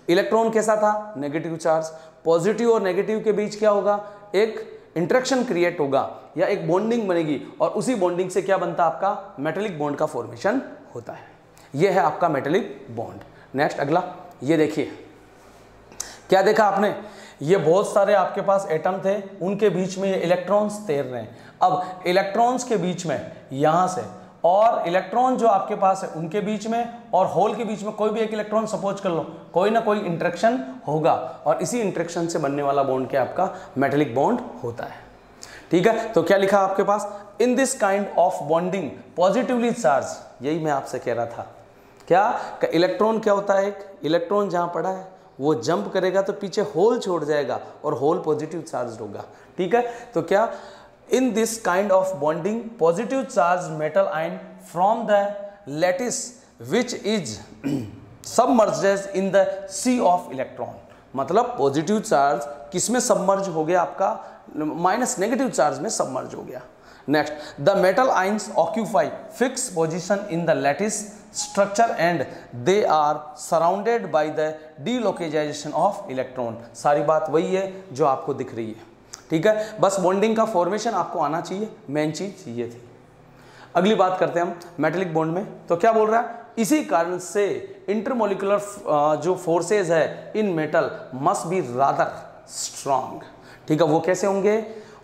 इलेक्ट्रॉन कैसा था, नेगेटिव चार्ज। पॉजिटिव और नेगेटिव के बीच क्या होगा, एक इंटरेक्शन क्रिएट होगा या एक बॉन्डिंग बनेगी, और उसी बॉन्डिंग से क्या बनता है, आपका मेटेलिक बॉन्ड का फॉर्मेशन होता है। यह है आपका मेटेलिक बॉन्ड। नेक्स्ट अगला, ये देखिए क्या देखा आपने, ये बहुत सारे आपके पास एटम थे, उनके बीच में ये इलेक्ट्रॉन्स तैर रहे हैं। अब इलेक्ट्रॉन्स के बीच में यहां से और इलेक्ट्रॉन जो आपके पास है उनके बीच में और होल के बीच में कोई भी एक इलेक्ट्रॉन सपोज कर लो, कोई ना कोई इंटरेक्शन होगा, और इसी इंटरेक्शन से बनने वाला बॉन्ड क्या आपका मेटेलिक बॉन्ड होता है। ठीक है, तो क्या लिखा आपके पास, in this kind of bonding positively charge, यही मैं आपसे कह रहा था। क्या इलेक्ट्रॉन क्या होता है, एक इलेक्ट्रॉन जहां पड़ा है वो जंप करेगा तो पीछे होल छोड़ जाएगा और होल पॉजिटिव चार्ज होगा। ठीक है, तो क्या in this kind of bonding positive charged metal ion from the lattice which is submerged in the sea of electron, मतलब पॉजिटिव चार्ज किसमें सबमर्ज हो गया, आपका माइनस नेगेटिव चार्ज में सबमर्ज हो गया। Next, the metal ions occupy fix position in the lattice structure and they are surrounded by the delocalization of electron. सारी बात वही है जो आपको दिख रही है। ठीक है, बस बॉन्डिंग का फॉर्मेशन आपको आना चाहिए, मेन चीज ये थी। अगली बात करते हैं हम मेटेलिक बॉन्ड में, तो क्या बोल रहा है, इसी कारण से इंटरमोलिकुलर जो फोर्सेज है इन metal must be rather strong. ठीक है, वो कैसे होंगे,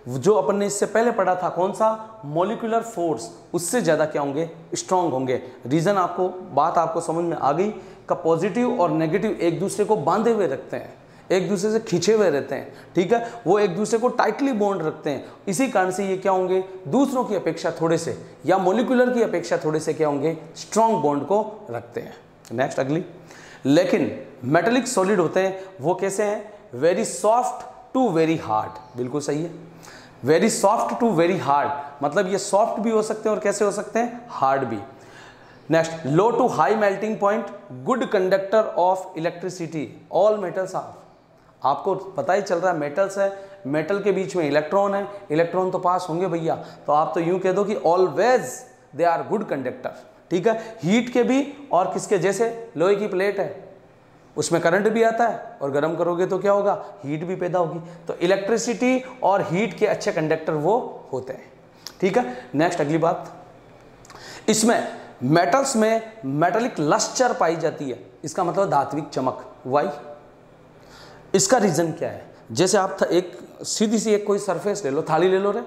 जो अपन ने इससे पहले पढ़ा था, कौन सा, मोलिकुलर फोर्स, उससे ज्यादा क्या होंगे, स्ट्रांग होंगे। रीजन आपको, बात आपको समझ में आ गई का पॉजिटिव और नेगेटिव एक दूसरे को बांधे हुए रखते हैं, एक दूसरे से खिंचे हुए रहते हैं। ठीक है, वो एक दूसरे को टाइटली बॉन्ड रखते हैं, इसी कारण से ये क्या होंगे, दूसरों की अपेक्षा थोड़े से या मोलिकुलर की अपेक्षा थोड़े से क्या होंगे, स्ट्रॉन्ग बॉन्ड को रखते हैं। नेक्स्ट अगली, लेकिन मेटेलिक सॉलिड होते हैं वो कैसे हैं, very soft to very hard. बिल्कुल सही है, very soft to very hard, मतलब ये सॉफ्ट भी हो सकते हैं और कैसे हो सकते हैं, हार्ड भी। Next, low to high melting point, good conductor of electricity, all metals are. आपको पता ही चल रहा है मेटल्स है, मेटल के बीच में इलेक्ट्रॉन है, इलेक्ट्रॉन तो पास होंगे भैया, तो आप तो यूं कह दो कि always they are good conductor. ठीक है, हीट के भी और किसके, जैसे लोहे की प्लेट है उसमें करंट भी आता है और गर्म करोगे तो क्या होगा, हीट भी पैदा होगी। तो इलेक्ट्रिसिटी और हीट के अच्छे कंडक्टर वो होते हैं। ठीक है, नेक्स्ट अगली बात, इसमें मेटल्स में मेटेलिक लस्टर पाई जाती है, इसका मतलब धात्विक चमक। वाई, इसका रीजन क्या है, जैसे आप एक सीधी सी एक कोई सरफेस ले लो, थाली ले लो रे,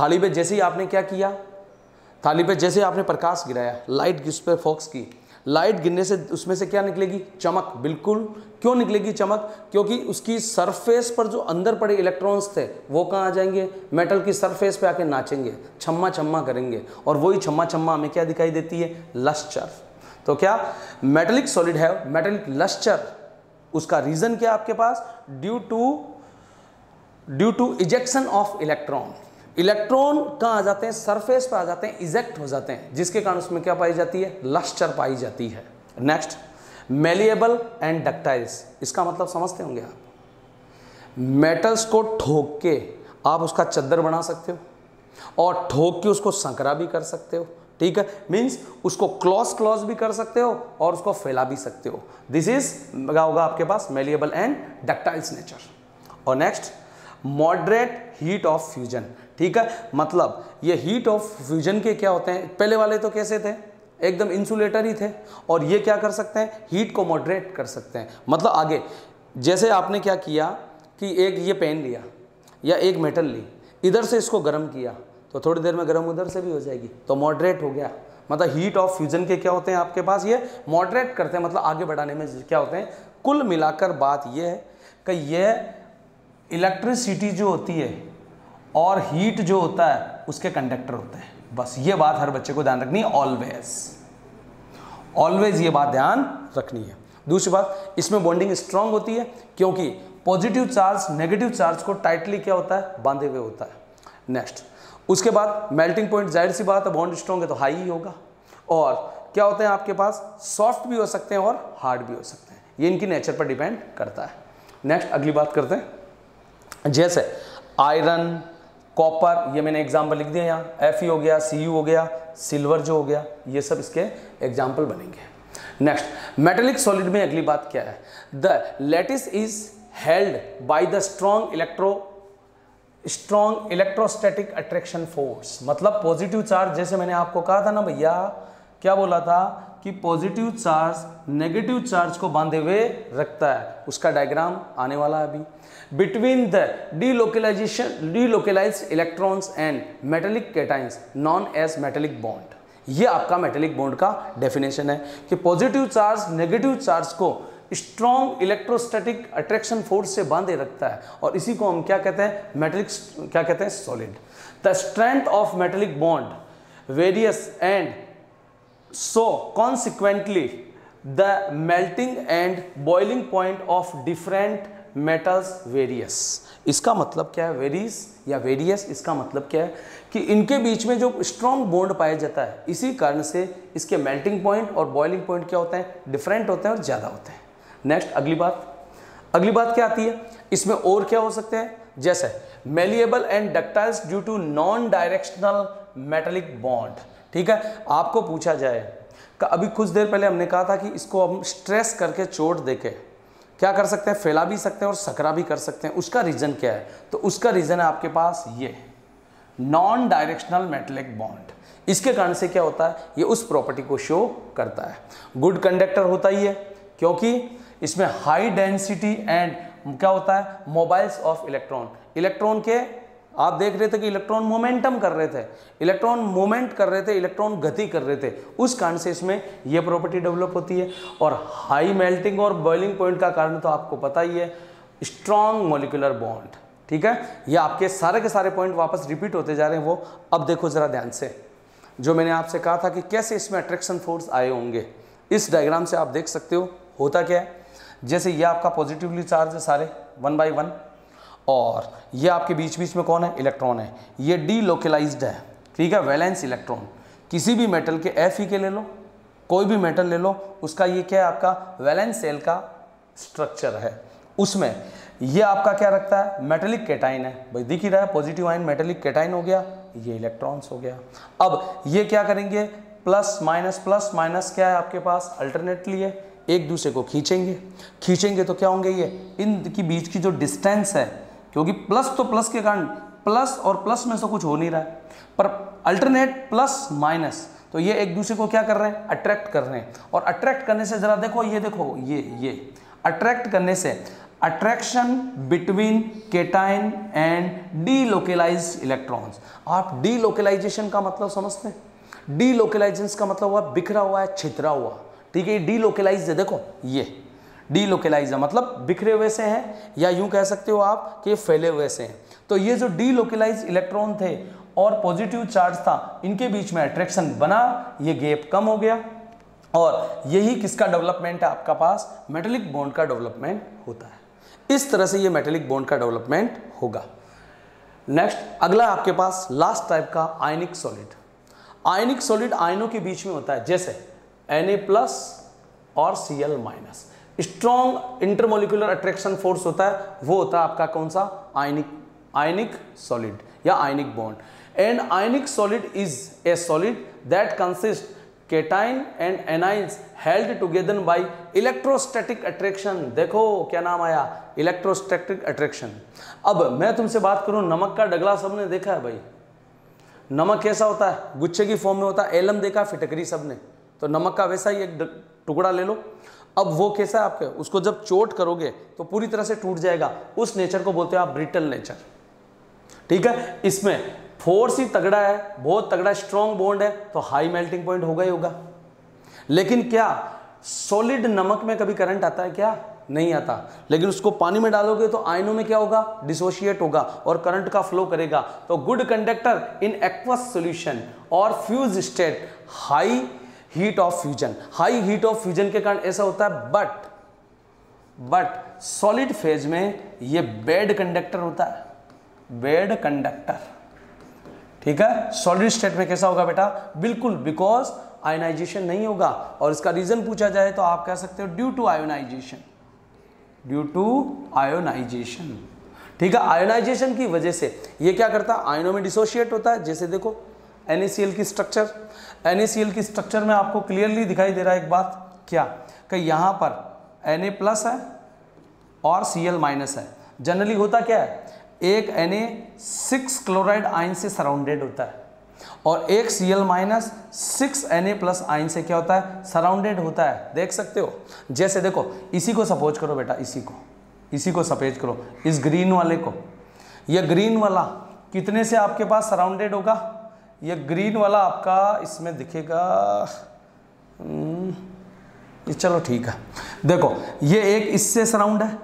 थाली पे जैसे ही आपने क्या किया, थाली पे जैसे आपने प्रकाश गिराया, लाइट उस पर फोकस की, लाइट गिरने से उसमें से क्या निकलेगी, चमक। बिल्कुल, क्यों निकलेगी चमक, क्योंकि उसकी सरफेस पर जो अंदर पड़े इलेक्ट्रॉन्स थे वो कहाँ आ जाएंगे, मेटल की सरफेस पे आके नाचेंगे, छम्मा छम्मा करेंगे, और वही छम्मा छम्मा हमें क्या दिखाई देती है, लस्टर। तो क्या मेटेलिक सॉलिड है मेटेलिक लस्टर, उसका रीजन क्या आपके पास, due to ejection of electron. Electron कहाँ आ जाते हैं, सरफेस पर आ जाते हैं, इजेक्ट हो जाते हैं, जिसके कारण उसमें क्या पाई जाती है, लस्टर पाई जाती है। नेक्स्ट, मेलिएबल एंड डक्टाइल्स, इसका मतलब समझते होंगे आप, मेटल्स को ठोक के आप उसका चद्दर बना सकते हो और ठोक के उसको संकरा भी कर सकते हो। ठीक है, मीन्स उसको क्लॉज भी कर सकते हो और उसको फैला भी सकते हो। दिस इज क्या होगा आपके पास, मेलिएबल एंड डक्टाइल्स नेचर। और next, moderate heat of fusion. ठीक है, मतलब ये हीट ऑफ फ्यूजन के क्या होते हैं, पहले वाले तो कैसे थे, एकदम इंसुलेटर ही थे, और ये क्या कर सकते हैं, हीट को मॉडरेट कर सकते हैं। मतलब आगे जैसे आपने क्या किया कि एक ये पेन लिया या एक मेटल ली, इधर से इसको गर्म किया तो थोड़ी देर में गर्म उधर से भी हो जाएगी, तो मॉडरेट हो गया। मतलब हीट ऑफ फ्यूजन के क्या होते हैं आपके पास, ये मॉडरेट करते हैं, मतलब आगे बढ़ाने में क्या होते हैं। कुल मिलाकर बात ये है कि ये इलेक्ट्रिसिटी जो होती है और हीट जो होता है उसके कंडक्टर होते हैं। बस ये बात हर बच्चे को ध्यान रखनी है, ऑलवेज ये बात ध्यान रखनी है। दूसरी बात, इसमें बॉन्डिंग स्ट्रांग होती है क्योंकि पॉजिटिव चार्ज नेगेटिव चार्ज को टाइटली क्या होता है, बांधे हुए होता है। नेक्स्ट, उसके बाद मेल्टिंग पॉइंट, जाहिर सी बात है बॉन्ड स्ट्रांग है तो हाई ही होगा। और क्या होते हैं आपके पास, सॉफ्ट भी हो सकते हैं और हार्ड भी हो सकते हैं, ये इनकी नेचर पर डिपेंड करता है। नेक्स्ट अगली बात करते हैं, जैसे आयरन, कॉपर, ये मैंने एग्जाम्पल लिख दिया यहाँ, Fe हो गया, Cu हो गया, सिल्वर जो हो गया, ये सब इसके एग्जाम्पल बनेंगे। नेक्स्ट मेटेलिक सॉलिड में अगली बात क्या है, the lattice is held by the strong electrostatic attraction force, मतलब पॉजिटिव चार्ज, जैसे मैंने आपको कहा था ना भैया, क्या बोला था कि पॉजिटिव चार्ज नेगेटिव चार्ज को बांधे हुए रखता है, उसका डायग्राम आने वाला है अभी। Between the delocalized electrons and metallic cations known as metallic bond, ये आपका मेटेलिक बॉन्ड का डेफिनेशन है कि पॉजिटिव चार्ज नेगेटिव चार्ज को स्ट्रॉन्ग इलेक्ट्रोस्टैटिक अट्रैक्शन फोर्स से बांधे रखता है, और इसी को हम क्या कहते हैं, मेटेलिक, क्या कहते हैं, solid. The strength of metallic bond various and so consequently the melting and boiling point of different metals various. इसका मतलब क्या है, वेरीज या वेरियस, इसका मतलब क्या है कि इनके बीच में जो स्ट्रॉन्ग बॉन्ड पाया जाता है, इसी कारण से इसके मेल्टिंग पॉइंट और बॉइलिंग पॉइंट क्या होते हैं, डिफरेंट होते हैं और ज़्यादा होते हैं। नेक्स्ट अगली बात क्या आती है, इसमें और क्या हो सकते हैं, जैसे malleable and ductiles due to non directional metallic bond. ठीक है, आपको पूछा जाए कि अभी कुछ देर पहले हमने कहा था कि इसको हम स्ट्रेस करके चोट देके क्या कर सकते हैं, फैला भी सकते हैं और सकरा भी कर सकते हैं। उसका रीजन क्या है, तो उसका रीजन है आपके पास ये नॉन डायरेक्शनल मेटेलिक बॉन्ड। इसके कारण से क्या होता है, ये उस प्रॉपर्टी को शो करता है। गुड कंडक्टर होता ही है क्योंकि इसमें हाई डेंसिटी एंड क्या होता है, मोबाइल्स ऑफ इलेक्ट्रॉन। इलेक्ट्रॉन के आप देख रहे थे कि इलेक्ट्रॉन मोमेंटम कर रहे थे, इलेक्ट्रॉन मूवमेंट कर रहे थे, इलेक्ट्रॉन गति कर रहे थे, उस कारण से इसमें यह प्रॉपर्टी डेवलप होती है। और हाई मेल्टिंग और बॉइलिंग पॉइंट का कारण तो आपको पता ही है, स्ट्रॉन्ग मॉलिक्यूलर बॉन्ड। ठीक है, ये आपके सारे के सारे पॉइंट वापस रिपीट होते जा रहे हैं। वो अब देखो जरा ध्यान से, जो मैंने आपसे कहा था कि कैसे इसमें अट्रैक्शन फोर्स आए होंगे, इस डायग्राम से आप देख सकते हो होता क्या है। जैसे ये आपका पॉजिटिवली चार्ज है सारे 1 by 1, और ये आपके बीच बीच में कौन है, इलेक्ट्रॉन है। ये डीलोकलाइज्ड है, ठीक है, वैलेंस इलेक्ट्रॉन। किसी भी मेटल के Fe के ले लो, कोई भी मेटल ले लो, उसका ये क्या है, आपका वैलेंस सेल का स्ट्रक्चर है। उसमें ये आपका क्या रखता है, मेटेलिक कैटाइन है, भाई दिख ही रहा है, पॉजिटिव आयन मेटेलिक कैटाइन हो गया, ये इलेक्ट्रॉन्स हो गया। अब ये क्या करेंगे, प्लस माइनस क्या है आपके पास, अल्टरनेटली है, एक दूसरे को खींचेंगे तो क्या होंगे, ये इनकी बीच की जो डिस्टेंस है, क्योंकि प्लस तो प्लस के कारण, प्लस और प्लस में से कुछ हो नहीं रहा है, पर अल्टरनेट प्लस माइनस, तो ये एक दूसरे को क्या कर रहे हैं, अट्रैक्ट कर रहे हैं। और अट्रैक्ट करने से जरा देखो, ये देखो, ये अट्रैक्ट करने से attraction between cation and delocalised electrons. आप डीलोकलाइजेशन का मतलब समझते हैं, डीलोकलाइजेशन का मतलब हुआ बिखरा हुआ है, छितरा हुआ। ठीक है, डीलोकलाइज है, देखो ये डीलोकलाइज है, मतलब बिखरे हुए से हैं, या यूं कह सकते हो आप कि फैले हुए से हैं। तो ये जो डीलोकलाइज इलेक्ट्रॉन थे और पॉजिटिव चार्ज था, इनके बीच में अट्रैक्शन बना, ये गैप कम हो गया, और यही किसका डेवलपमेंट है आपका पास, मेटेलिक बॉन्ड का डेवलपमेंट होता है। इस तरह से ये मेटेलिक बॉन्ड का डेवलपमेंट होगा। नेक्स्ट अगला आपके पास लास्ट टाइप का आयनिक सॉलिड। आयनिक सॉलिड आयनों के बीच में होता है, जैसे Na+ और Cl-। Strong intermolecular attraction force होता है, वो होता है आपका कौन सा, आयनिक सॉलिड या ionic bond. And ionic solid is a solid that consist cation and anions held together by electrostatic attraction. देखो क्या नाम आया, इलेक्ट्रोस्टैटिक अट्रैक्शन। अब मैं तुमसे बात करूं, नमक का डगला सबने देखा है भाई, नमक कैसा होता है, गुच्छे की फॉर्म में होता है, एलम देखा फिटकरी सबने, तो नमक का वैसा ही एक टुकड़ा ले लो। अब वो कैसा है आपके, उसको जब चोट करोगे तो पूरी तरह से टूट जाएगा, उस नेचर को बोलते हैं आप ब्रिटल नेचर। ठीक है, इसमें फोर्स ही तगड़ा है, बहुत तगड़ा स्ट्रॉन्ग बॉन्ड है, तो हाई मेल्टिंग पॉइंट होगा ही होगा। लेकिन क्या सॉलिड नमक में कभी करंट आता है, क्या नहीं आता, लेकिन उसको पानी में डालोगे तो आयनों में क्या होगा, डिसोशिएट होगा और करंट का फ्लो करेगा। तो good conductor in aqueous solution और fuse state, high heat of fusion. High heat of fusion के कारण ऐसा होता है, बट सॉलिड फेज में ये बैड कंडक्टर होता है, बैड कंडक्टर। ठीक है, सॉलिड स्टेट में कैसा होगा बेटा, बिल्कुल, बिकॉज आयोनाइजेशन नहीं होगा। और इसका रीजन पूछा जाए तो आप कह सकते हो due to ionization, due to ionization. ठीक है, आयोनाइजेशन की वजह से ये क्या करता है, आयनों में डिसोशिएट होता है। जैसे देखो NaCl की स्ट्रक्चर, NaCl की स्ट्रक्चर में आपको क्लियरली दिखाई दे रहा है एक बात, क्या कि यहाँ पर Na+ है और Cl- है। जनरली होता क्या है, एक Na6 क्लोराइड आयन से सराउंडेड होता है और एक Cl- 6 Na+ आयन से क्या होता है, सराउंडेड होता है। देख सकते हो, जैसे देखो इसी को सपोज करो बेटा, इसी को सपोज करो, इस ग्रीन वाले को, ये ग्रीन वाला कितने से आपके पास सराउंडेड होगा, ये ग्रीन वाला आपका इसमें दिखेगा, ये चलो ठीक है, देखो ये एक इससे सराउंड है,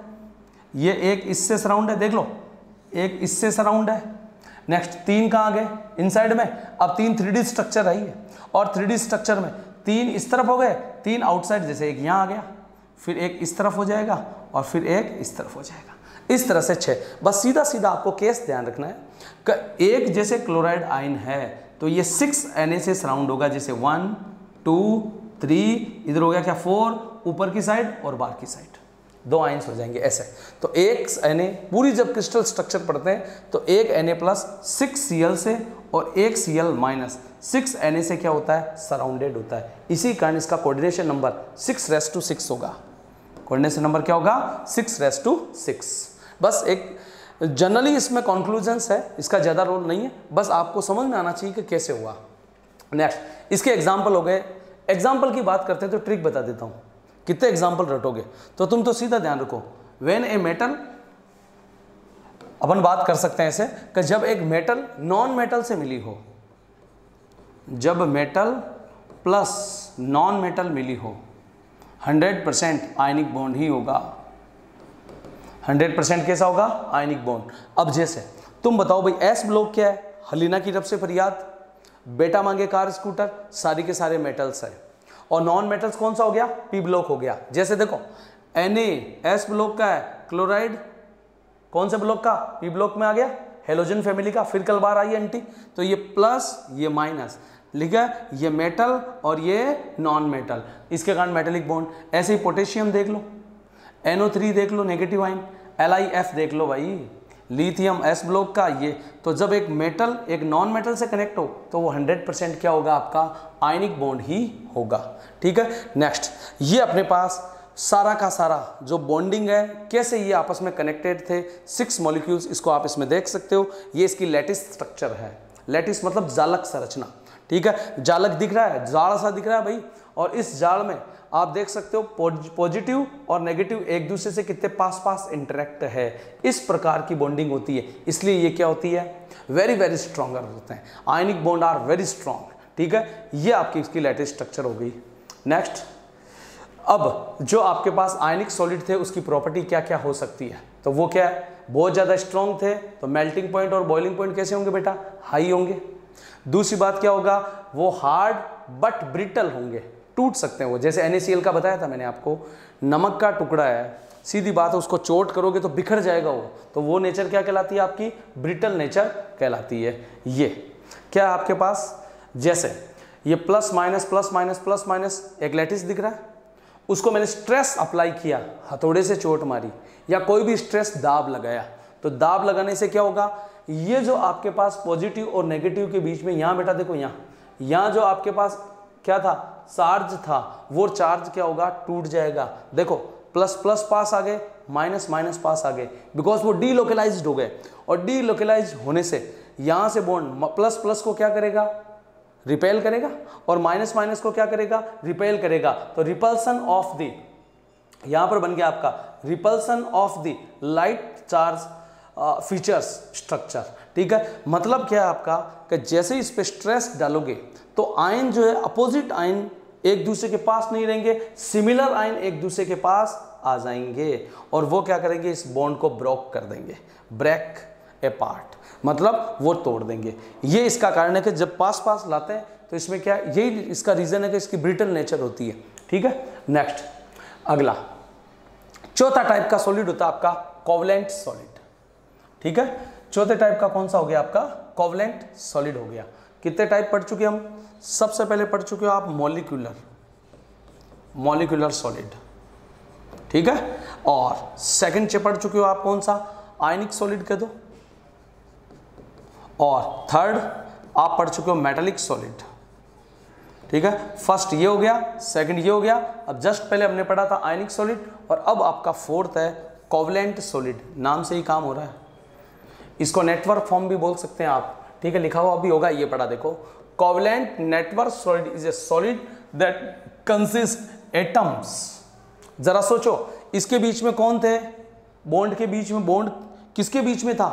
ये एक इससे सराउंड है, देख लो एक इससे सराउंड है। नेक्स्ट 3 कहाँ गए, इनसाइड में। अब 3 3D स्ट्रक्चर है ये, और 3D स्ट्रक्चर में 3 इस तरफ हो गए, 3 आउटसाइड, जैसे एक यहाँ आ गया, फिर एक इस तरफ हो जाएगा और फिर एक इस तरफ हो जाएगा, इस तरह से 6। बस सीधा सीधा आपको केस ध्यान रखना है कि एक जैसे क्लोराइड आयन है तो ये 6 Na से सराउंड होगा, जैसे 1 2 3, इधर हो गया क्या 4, ऊपर की साइड और बाहर की साइड 2 आयंस हो जाएंगे ऐसे। तो एक Na पूरी जब क्रिस्टल स्ट्रक्चर पढ़ते हैं तो एक Na+ 6 Cl से और एक Cl- 6 Na से क्या होता है, सराउंडेड होता है। इसी कारण इसका कोऑर्डिनेशन नंबर 6:6 होगा। कोऑर्डिनेशन नंबर क्या होगा, 6:6। बस एक जनरली इसमें कंक्लूजन्स है, इसका ज़्यादा रोल नहीं है, बस आपको समझ में आना चाहिए कि कैसे हुआ। नेक्स्ट इसके एग्जाम्पल हो गए। एग्जाम्पल की बात करते हैं तो ट्रिक बता देता हूँ, कितने एग्जाम्पल रटोगे तो तुम तो सीधा ध्यान रखो। व्हेन ए मेटल, अपन बात कर सकते हैं ऐसे कि जब एक मेटल नॉन मेटल से मिली हो, जब मेटल प्लस नॉन मेटल मिली हो, 100% आयनिक बॉन्ड ही होगा। 100% कैसा होगा, आयनिक बॉन्ड। अब जैसे तुम बताओ भाई, एस ब्लॉक क्या है, हलीना की तरफ से फरियाद, बेटा मांगे कार स्कूटर, सारी के सारे मेटल्स है। और नॉन मेटल्स कौन सा हो गया, पी ब्लॉक हो गया। जैसे देखो Na ब्लॉक का है, क्लोराइड कौन से ब्लॉक का, पी ब्लॉक में आ गया, हेलोजन फैमिली का। फिर कल बार आई एंटी, तो ये प्लस ये माइनस लिखा है, ये मेटल और ये नॉन मेटल, इसके कारण मेटेलिक बॉन्ड। ऐसे ही पोटेशियम देख लो, NO3 देख लो नेगेटिव आयन, LiF देख लो भाई, लिथियम S ब्लॉक का ये। तो जब एक मेटल एक नॉन मेटल से कनेक्ट हो तो वो 100% क्या होगा, आपका आयनिक बॉन्ड ही होगा। ठीक है, नेक्स्ट ये अपने पास सारा का सारा जो बॉन्डिंग है, कैसे ये आपस में कनेक्टेड थे, 6 मॉलिक्यूल्स, इसको आप इसमें देख सकते हो। ये इसकी लैटिस स्ट्रक्चर है, लैटिस मतलब जालक संरचना। ठीक है, जालक दिख रहा है, जाल सा दिख रहा है भाई, और इस जाल में आप देख सकते हो पॉजिटिव और नेगेटिव एक दूसरे से कितने पास पास इंटरेक्ट है, इस प्रकार की बॉन्डिंग होती है। इसलिए ये क्या होती है, वेरी वेरी स्ट्रॉन्गर होते हैं, ionic bond are very strong. ठीक है, ये आपकी इसकी लेटेस्ट स्ट्रक्चर हो गई। नेक्स्ट, अब जो आपके पास आयनिक सॉलिड थे उसकी प्रॉपर्टी क्या क्या हो सकती है, तो वो क्या है, बहुत ज़्यादा स्ट्रॉन्ग थे तो मेल्टिंग पॉइंट और बॉइलिंग पॉइंट कैसे होंगे बेटा, हाई होंगे। दूसरी बात क्या होगा, वो हार्ड बट ब्रिटल होंगे, टूट सकते हैं वो। जैसे NaCl का बताया था मैंने आपको, नमक का टुकड़ा है, सीधी बात है, उसको चोट करोगे तो बिखर जाएगा वो, तो वो नेचर क्या कहलाती है, आपकी ब्रिटल नेचर कहलाती है। ये क्या है आपके पास, जैसे ये प्लस माइनस एक लैटिस दिख रहा है, उसको मैंने स्ट्रेस अप्लाई किया, हथौड़े से चोट मारी या कोई भी स्ट्रेस दाब लगाया, तो दाब लगाने से क्या होगा, ये जो आपके पास पॉजिटिव और नेगेटिव के बीच में, यहाँ बेटा देखो, यहाँ जो आपके पास क्या था, चार्ज था, वो चार्ज क्या होगा, टूट जाएगा। देखो प्लस प्लस पास आ गए, माइनस माइनस पास आ गए, बिकॉज वो डीलोकलाइज्ड हो गए। और डीलोकलाइज्ड होने से यहाँ से बॉन्ड प्लस प्लस को क्या करेगा, रिपेल करेगा, और माइनस माइनस को क्या करेगा, रिपेल करेगा। तो रिपल्सन ऑफ द, यहाँ पर बन गया आपका repulsion of the light charge features structure. ठीक है, मतलब क्या है आपका कि जैसे इस पे स्ट्रेस डालोगे तो आयन जो है, अपोजिट आयन एक दूसरे के पास नहीं रहेंगे, सिमिलर आयन एक दूसरे के पास आ जाएंगे और वो क्या करेंगे, इस बॉन्ड को ब्रेक कर देंगे, ब्रेक ए पार्ट, मतलब वो तोड़ देंगे। ये इसका कारण है कि जब पास पास लाते हैं तो इसमें क्या, यही इसका रीजन है कि इसकी ब्रिटल नेचर होती है। ठीक है, नेक्स्ट अगला चौथा टाइप का सॉलिड होता है आपका कोवलेंट सॉलिड। ठीक है, चौथे टाइप का कौन सा हो गया आपका, कोवलेंट सॉलिड हो गया। कितने टाइप पढ़ चुके हम? सबसे पहले पढ़ चुके हो आप मॉलिक्यूलर सॉलिड, ठीक है। और सेकंड पढ़ चुके हो आप कौन सा? आयनिक सॉलिड कह दो। और थर्ड आप पढ़ चुके हो मेटालिक सॉलिड, ठीक है। फर्स्ट ये हो गया, सेकंड ये हो गया। अब जस्ट पहले हमने पढ़ा था आयनिक सॉलिड, और अब आपका फोर्थ है कोवलेंट सॉलिड। नाम से ही काम हो रहा है। इसको नेटवर्क फॉर्म भी बोल सकते हैं आप, ठीक है, लिखा हुआ भी होगा, ये पढ़ा देखो। Covalent network solid is a solid that consist atoms. जरा सोचो, इसके बीच में कौन थे? बॉन्ड के बीच में, बॉन्ड किसके बीच में था?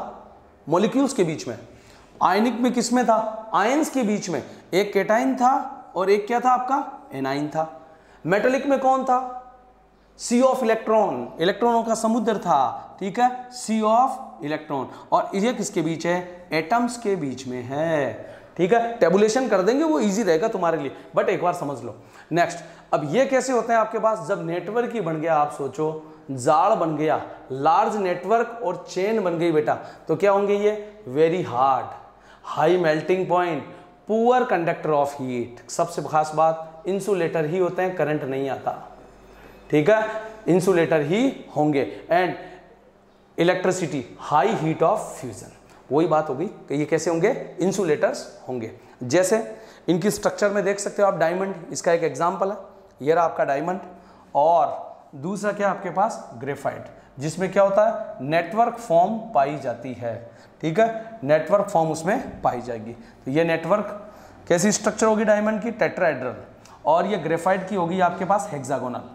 मॉलिक्यूल्स के बीच में। आयनिक में किस में था? आयंस के बीच में। एक केटाइन था और एक क्या था आपका? एनाइन था। मेटालिक में कौन था? सी ऑफ इलेक्ट्रॉन, इलेक्ट्रॉनों का समुद्र था, ठीक है, सी ऑफ इलेक्ट्रॉन। और ये किसके बीच है? एटम्स के बीच में है, ठीक है। टेबुलेशन कर देंगे, वो इजी रहेगा तुम्हारे लिए, बट एक बार समझ लो। नेक्स्ट, अब ये कैसे होते हैं आपके पास? जब नेटवर्क ही बन गया, आप सोचो जाल बन गया, लार्ज नेटवर्क और चेन बन गई बेटा, तो क्या होंगे ये? Very hard, high melting point, poor conductor of heat. सबसे खास बात, इंसुलेटर ही होते हैं, करंट नहीं आता, ठीक है, इंसुलेटर ही होंगे। And electricity, high heat of fusion. वही बात होगी कि ये कैसे होंगे? इंसुलेटर्स होंगे। जैसे इनकी स्ट्रक्चर में देख सकते हो आप, डायमंड इसका एक एग्जांपल है, ये रहा आपका डायमंड। और दूसरा क्या आपके पास? ग्रेफाइट, जिसमें क्या होता है? नेटवर्क फॉर्म पाई जाती है, ठीक है, नेटवर्क फॉर्म उसमें पाई जाएगी। तो ये नेटवर्क कैसी स्ट्रक्चर होगी? डायमंड की टेट्राहेड्रल, और ये ग्रेफाइट की होगी आपके पास हेक्सागोनल।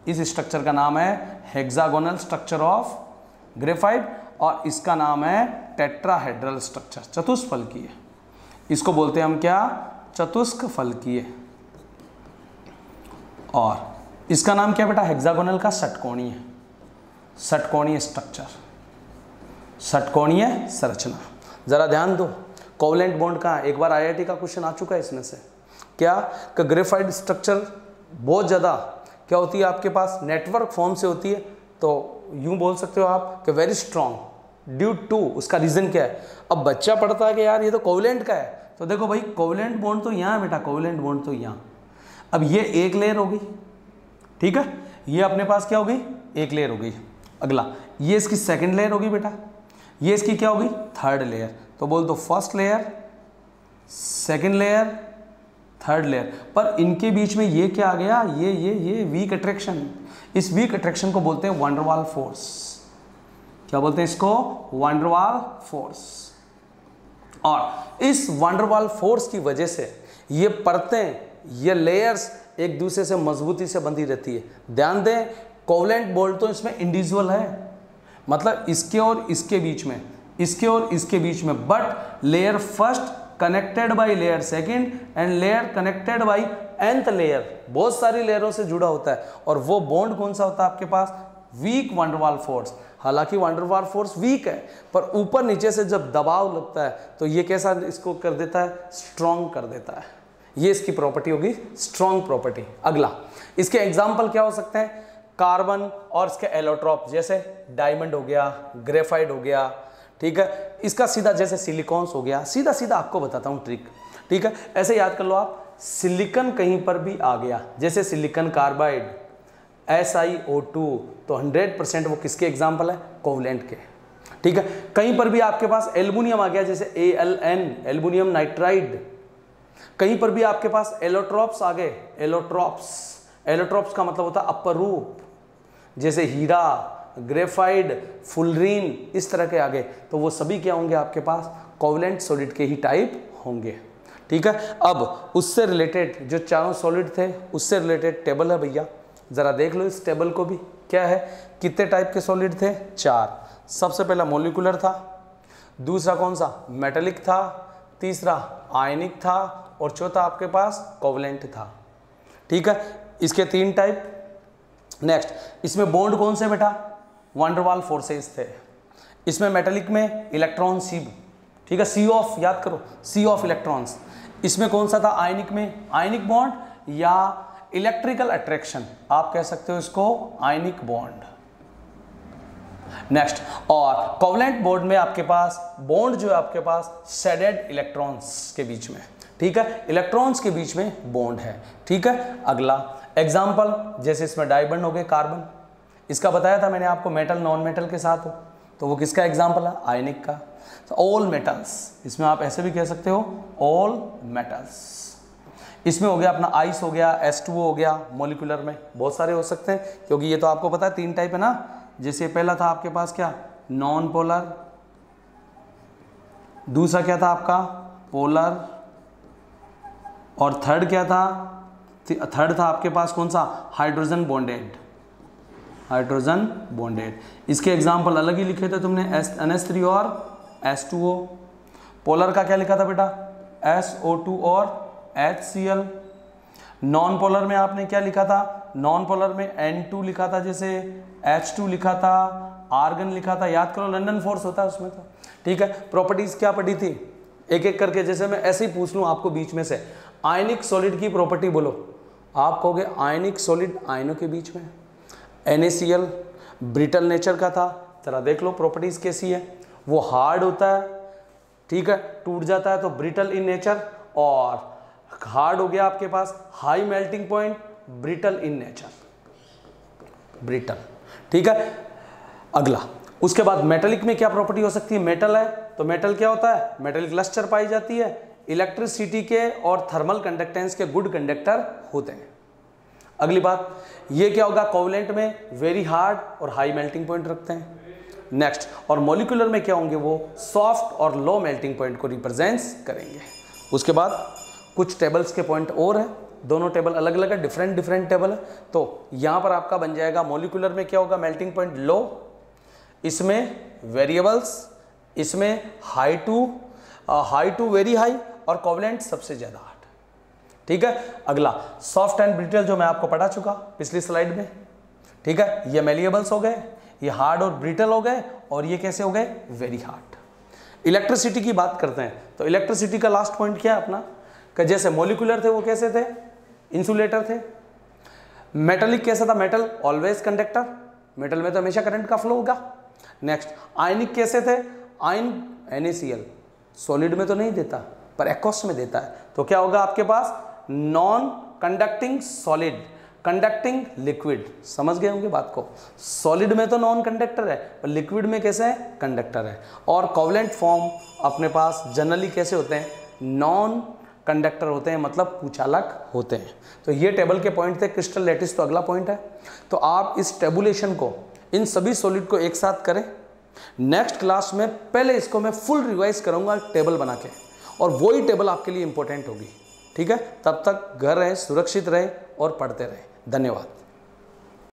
इस स्ट्रक्चर का नाम है हेक्सागोनल स्ट्रक्चर ऑफ ग्रेफाइट, और इसका नाम है टेट्राहेड्रल स्ट्रक्चर, चतुष्फलकीय। इसको बोलते हैं हम क्या? चतुष्क फलकीय। और इसका नाम क्या बेटा? हेक्सागोनल का षटकोणीय, षटकोणीय स्ट्रक्चर, षटकोणीय संरचना। जरा ध्यान दो, कोवलेंट बॉन्ड का एक बार आईआईटी का क्वेश्चन आ चुका है इसमें से, क्या कि ग्रेफाइट स्ट्रक्चर बहुत ज़्यादा क्या होती है आपके पास? नेटवर्क फॉर्म से होती है। तो यूं बोल सकते हो आप कि वेरी स्ट्रॉन्ग ड्यू टू, उसका रीजन क्या है? अब बच्चा पढ़ता है कि यार ये तो कोवलेंट का है, तो देखो भाई कोवलेंट बॉन्ड तो यहाँ है बेटा, कोवलेंट बॉन्ड तो यहाँ। अब ये एक लेयर होगी, ठीक है, ये अपने पास क्या होगी? एक लेयर होगी। अगला ये इसकी सेकंड लेयर होगी बेटा, ये इसकी क्या होगी? Third layer. तो बोल दो first layer, second layer, third layer. पर इनके बीच में ये क्या आ गया? ये वीक अट्रैक्शन। इस वीक अट्रैक्शन को बोलते हैं वैन डर वाल फोर्स। क्या बोलते हैं इसको? वैन डर वाल फोर्स। और इस वैन डर वाल फोर्स की वजह से ये परतें, ये लेयर्स एक दूसरे से मजबूती से बंधी रहती है। ध्यान दें, कोवलेंट बॉन्ड तो इसमें इंडिविजुअल है, मतलब इसके और इसके बीच में, इसके और इसके बीच में, but layer first connected by layer second and layer connected by nth layer, बहुत सारी लेयरों से जुड़ा होता है। और वो बॉन्ड कौन सा होता है आपके पास? वीक वैन डर वाल फोर्स। हालांकि वैन डर वाल फोर्स वीक है, पर ऊपर नीचे से जब दबाव लगता है तो ये कैसा इसको कर देता है? स्ट्रॉन्ग कर देता है। ये इसकी प्रॉपर्टी होगी, स्ट्रॉन्ग प्रॉपर्टी। अगला इसके एग्जाम्पल क्या हो सकते हैं? कार्बन और इसके एलोट्रॉप, जैसे डायमंड हो गया, ग्रेफाइट हो गया, ठीक है। इसका सीधा जैसे सिलिकॉन्स हो गया, सीधा सीधा आपको बताता हूँ ट्रिक, ठीक है। ऐसे याद कर लो आप, सिलिकॉन कहीं पर भी आ गया, जैसे सिलिकॉन कार्बाइड, SiO2, तो 100% वो किसके एग्जाम्पल है? कोवलेंट के, ठीक है। कहीं पर भी आपके पास एल्युमिनियम आ गया, जैसे ALN, एल्युमिनियम नाइट्राइड। कहीं पर भी आपके पास एलोट्रॉप्स आ गए, एलोट्रॉप्स, एलोट्रॉप्स का मतलब होता है अपरूप, जैसे हीरा, ग्रेफाइट, फुलरीन, इस तरह के आगे, तो वो सभी क्या होंगे आपके पास? कोवलेंट सॉलिड के ही टाइप होंगे, ठीक है। अब उससे रिलेटेड जो चारों सॉलिड थे उससे रिलेटेड टेबल है भैया, जरा देख लो इस टेबल को भी। क्या है? कितने टाइप के सॉलिड थे? 4। सबसे पहला मॉलिक्यूलर था, दूसरा कौन सा? मेटालिक था, तीसरा आयनिक था, और चौथा आपके पास कोवलेंट था, ठीक है। इसके 3 टाइप। नेक्स्ट, इसमें बॉन्ड कौन से बेटा? वैन डर वाल फोर्सेस थे। इसमें मेटालिक में इलेक्ट्रॉन सी, ठीक है, सी ऑफ, याद करो, सी ऑफ इलेक्ट्रॉन्स। इसमें कौन सा था? आयनिक में आयनिक बॉन्ड या इलेक्ट्रिकल अट्रैक्शन, आप कह सकते हो इसको आयनिक बॉन्ड। नेक्स्ट, और कोवलेंट बॉन्ड में आपके पास बॉन्ड जो है आपके पास शेडेड इलेक्ट्रॉन्स के बीच में, ठीक है, इलेक्ट्रॉन्स के बीच में बॉन्ड है, ठीक है। अगला एग्जाम्पल, जैसे इसमें डाई बॉन्ड हो गए कार्बन, इसका बताया था मैंने आपको मेटल नॉन मेटल के साथ हो, तो वो किसका एग्जाम्पल है, आयनिक का। ऑल मेटल्स, इसमें आप ऐसे भी कह सकते हो ऑल मेटल्स। इसमें हो गया अपना आइस हो गया, H2O हो गया, मॉलिक्यूलर में बहुत सारे हो सकते हैं, क्योंकि ये तो आपको पता है 3 टाइप है ना। जैसे पहला था आपके पास क्या, नॉन पोलर, दूसरा क्या था आपका पोलर, और थर्ड क्या था, थर्ड था आपके पास कौन सा, हाइड्रोजन बॉन्डेड, हाइड्रोजन बॉन्डेड। इसके एग्जाम्पल अलग ही लिखे थे तुमने, NH3 और H2O। पोलर का क्या लिखा था बेटा, SO2 और HCl। नॉन पोलर में आपने क्या लिखा था, नॉन पोलर में N2 लिखा था, जैसे H2 लिखा था, आर्गन लिखा था, याद करो लंडन फोर्स होता है उसमें तो, ठीक है। प्रॉपर्टीज क्या पढ़ी थी, एक एक करके, जैसे मैं ऐसे ही पूछ लूँ आपको बीच में से, आयनिक सॉलिड की प्रॉपर्टी बोलो, आप कहोगे आयनिक सॉलिड आयनों के बीच में, NaCl ब्रिटल नेचर का था, जरा देख लो प्रॉपर्टीज कैसी है, वो हार्ड होता है, ठीक है, टूट जाता है तो ब्रिटल इन नेचर, और हार्ड हो गया आपके पास high melting point, brittle in nature, brittle, ठीक है। अगला, उसके बाद मेटलिक में क्या प्रॉपर्टी हो सकती है, मेटल है तो मेटल क्या होता है, मेटलिक लस्टर पाई जाती है, इलेक्ट्रिसिटी के और थर्मल कंडक्टेंस के गुड कंडक्टर होते हैं। अगली बात, ये क्या होगा, कोवलेंट में वेरी हार्ड और हाई मेल्टिंग पॉइंट रखते हैं। नेक्स्ट, और मॉलिक्यूलर में क्या होंगे, वो सॉफ्ट और लो मेल्टिंग पॉइंट को रिप्रेजेंट्स करेंगे। उसके बाद कुछ टेबल्स के पॉइंट और है, दोनों टेबल अलग अलग है, डिफरेंट टेबल है। तो यहाँ पर आपका बन जाएगा, मॉलिक्यूलर में क्या होगा, मेल्टिंग पॉइंट लो, इसमें वेरिएबल्स, इसमें हाई टू वेरी हाई, और कोवलेंट सबसे ज़्यादा हार्ड, ठीक है। अगला, सॉफ्ट एंड ब्रिटल, जो मैं आपको पढ़ा चुका पिछली स्लाइड में, ठीक है। ये मेलिएबल्स हो गए, ये हार्ड और ब्रिटल हो गए, और ये कैसे हो गए, वेरी हार्ड। इलेक्ट्रिसिटी की बात करते हैं, तो इलेक्ट्रिसिटी का लास्ट पॉइंट क्या है अपना, कि जैसे मॉलिक्यूलर थे वो कैसे थे, इंसुलेटर थे। मेटलिक कैसा था, मेटल ऑलवेज कंडक्टर, मेटल में तो हमेशा करंट का फ्लो होगा। नेक्स्ट, आयनिक कैसे थे, आयन NaCl सॉलिड में तो नहीं देता पर एक्वस में देता है, तो क्या होगा आपके पास, non conducting solid, conducting liquid. समझ गए होंगे बात को, सॉलिड में तो नॉन कंडक्टर है पर लिक्विड में कैसे है, कंडक्टर है। और कोवलेंट फॉर्म अपने पास जनरली कैसे होते हैं, नॉन कंडक्टर होते हैं, मतलब कुचालक होते हैं। तो ये टेबल के पॉइंट थे। क्रिस्टल लैटिस तो अगला पॉइंट है। तो आप इस टेबुलेशन को, इन सभी सॉलिड को एक साथ करें। नेक्स्ट क्लास में पहले इसको मैं फुल रिवाइज करूंगा टेबल बना के, और वही टेबल आपके लिए इंपॉर्टेंट होगी, ठीक है। तब तक घर रहें, सुरक्षित रहें और पढ़ते रहें। धन्यवाद।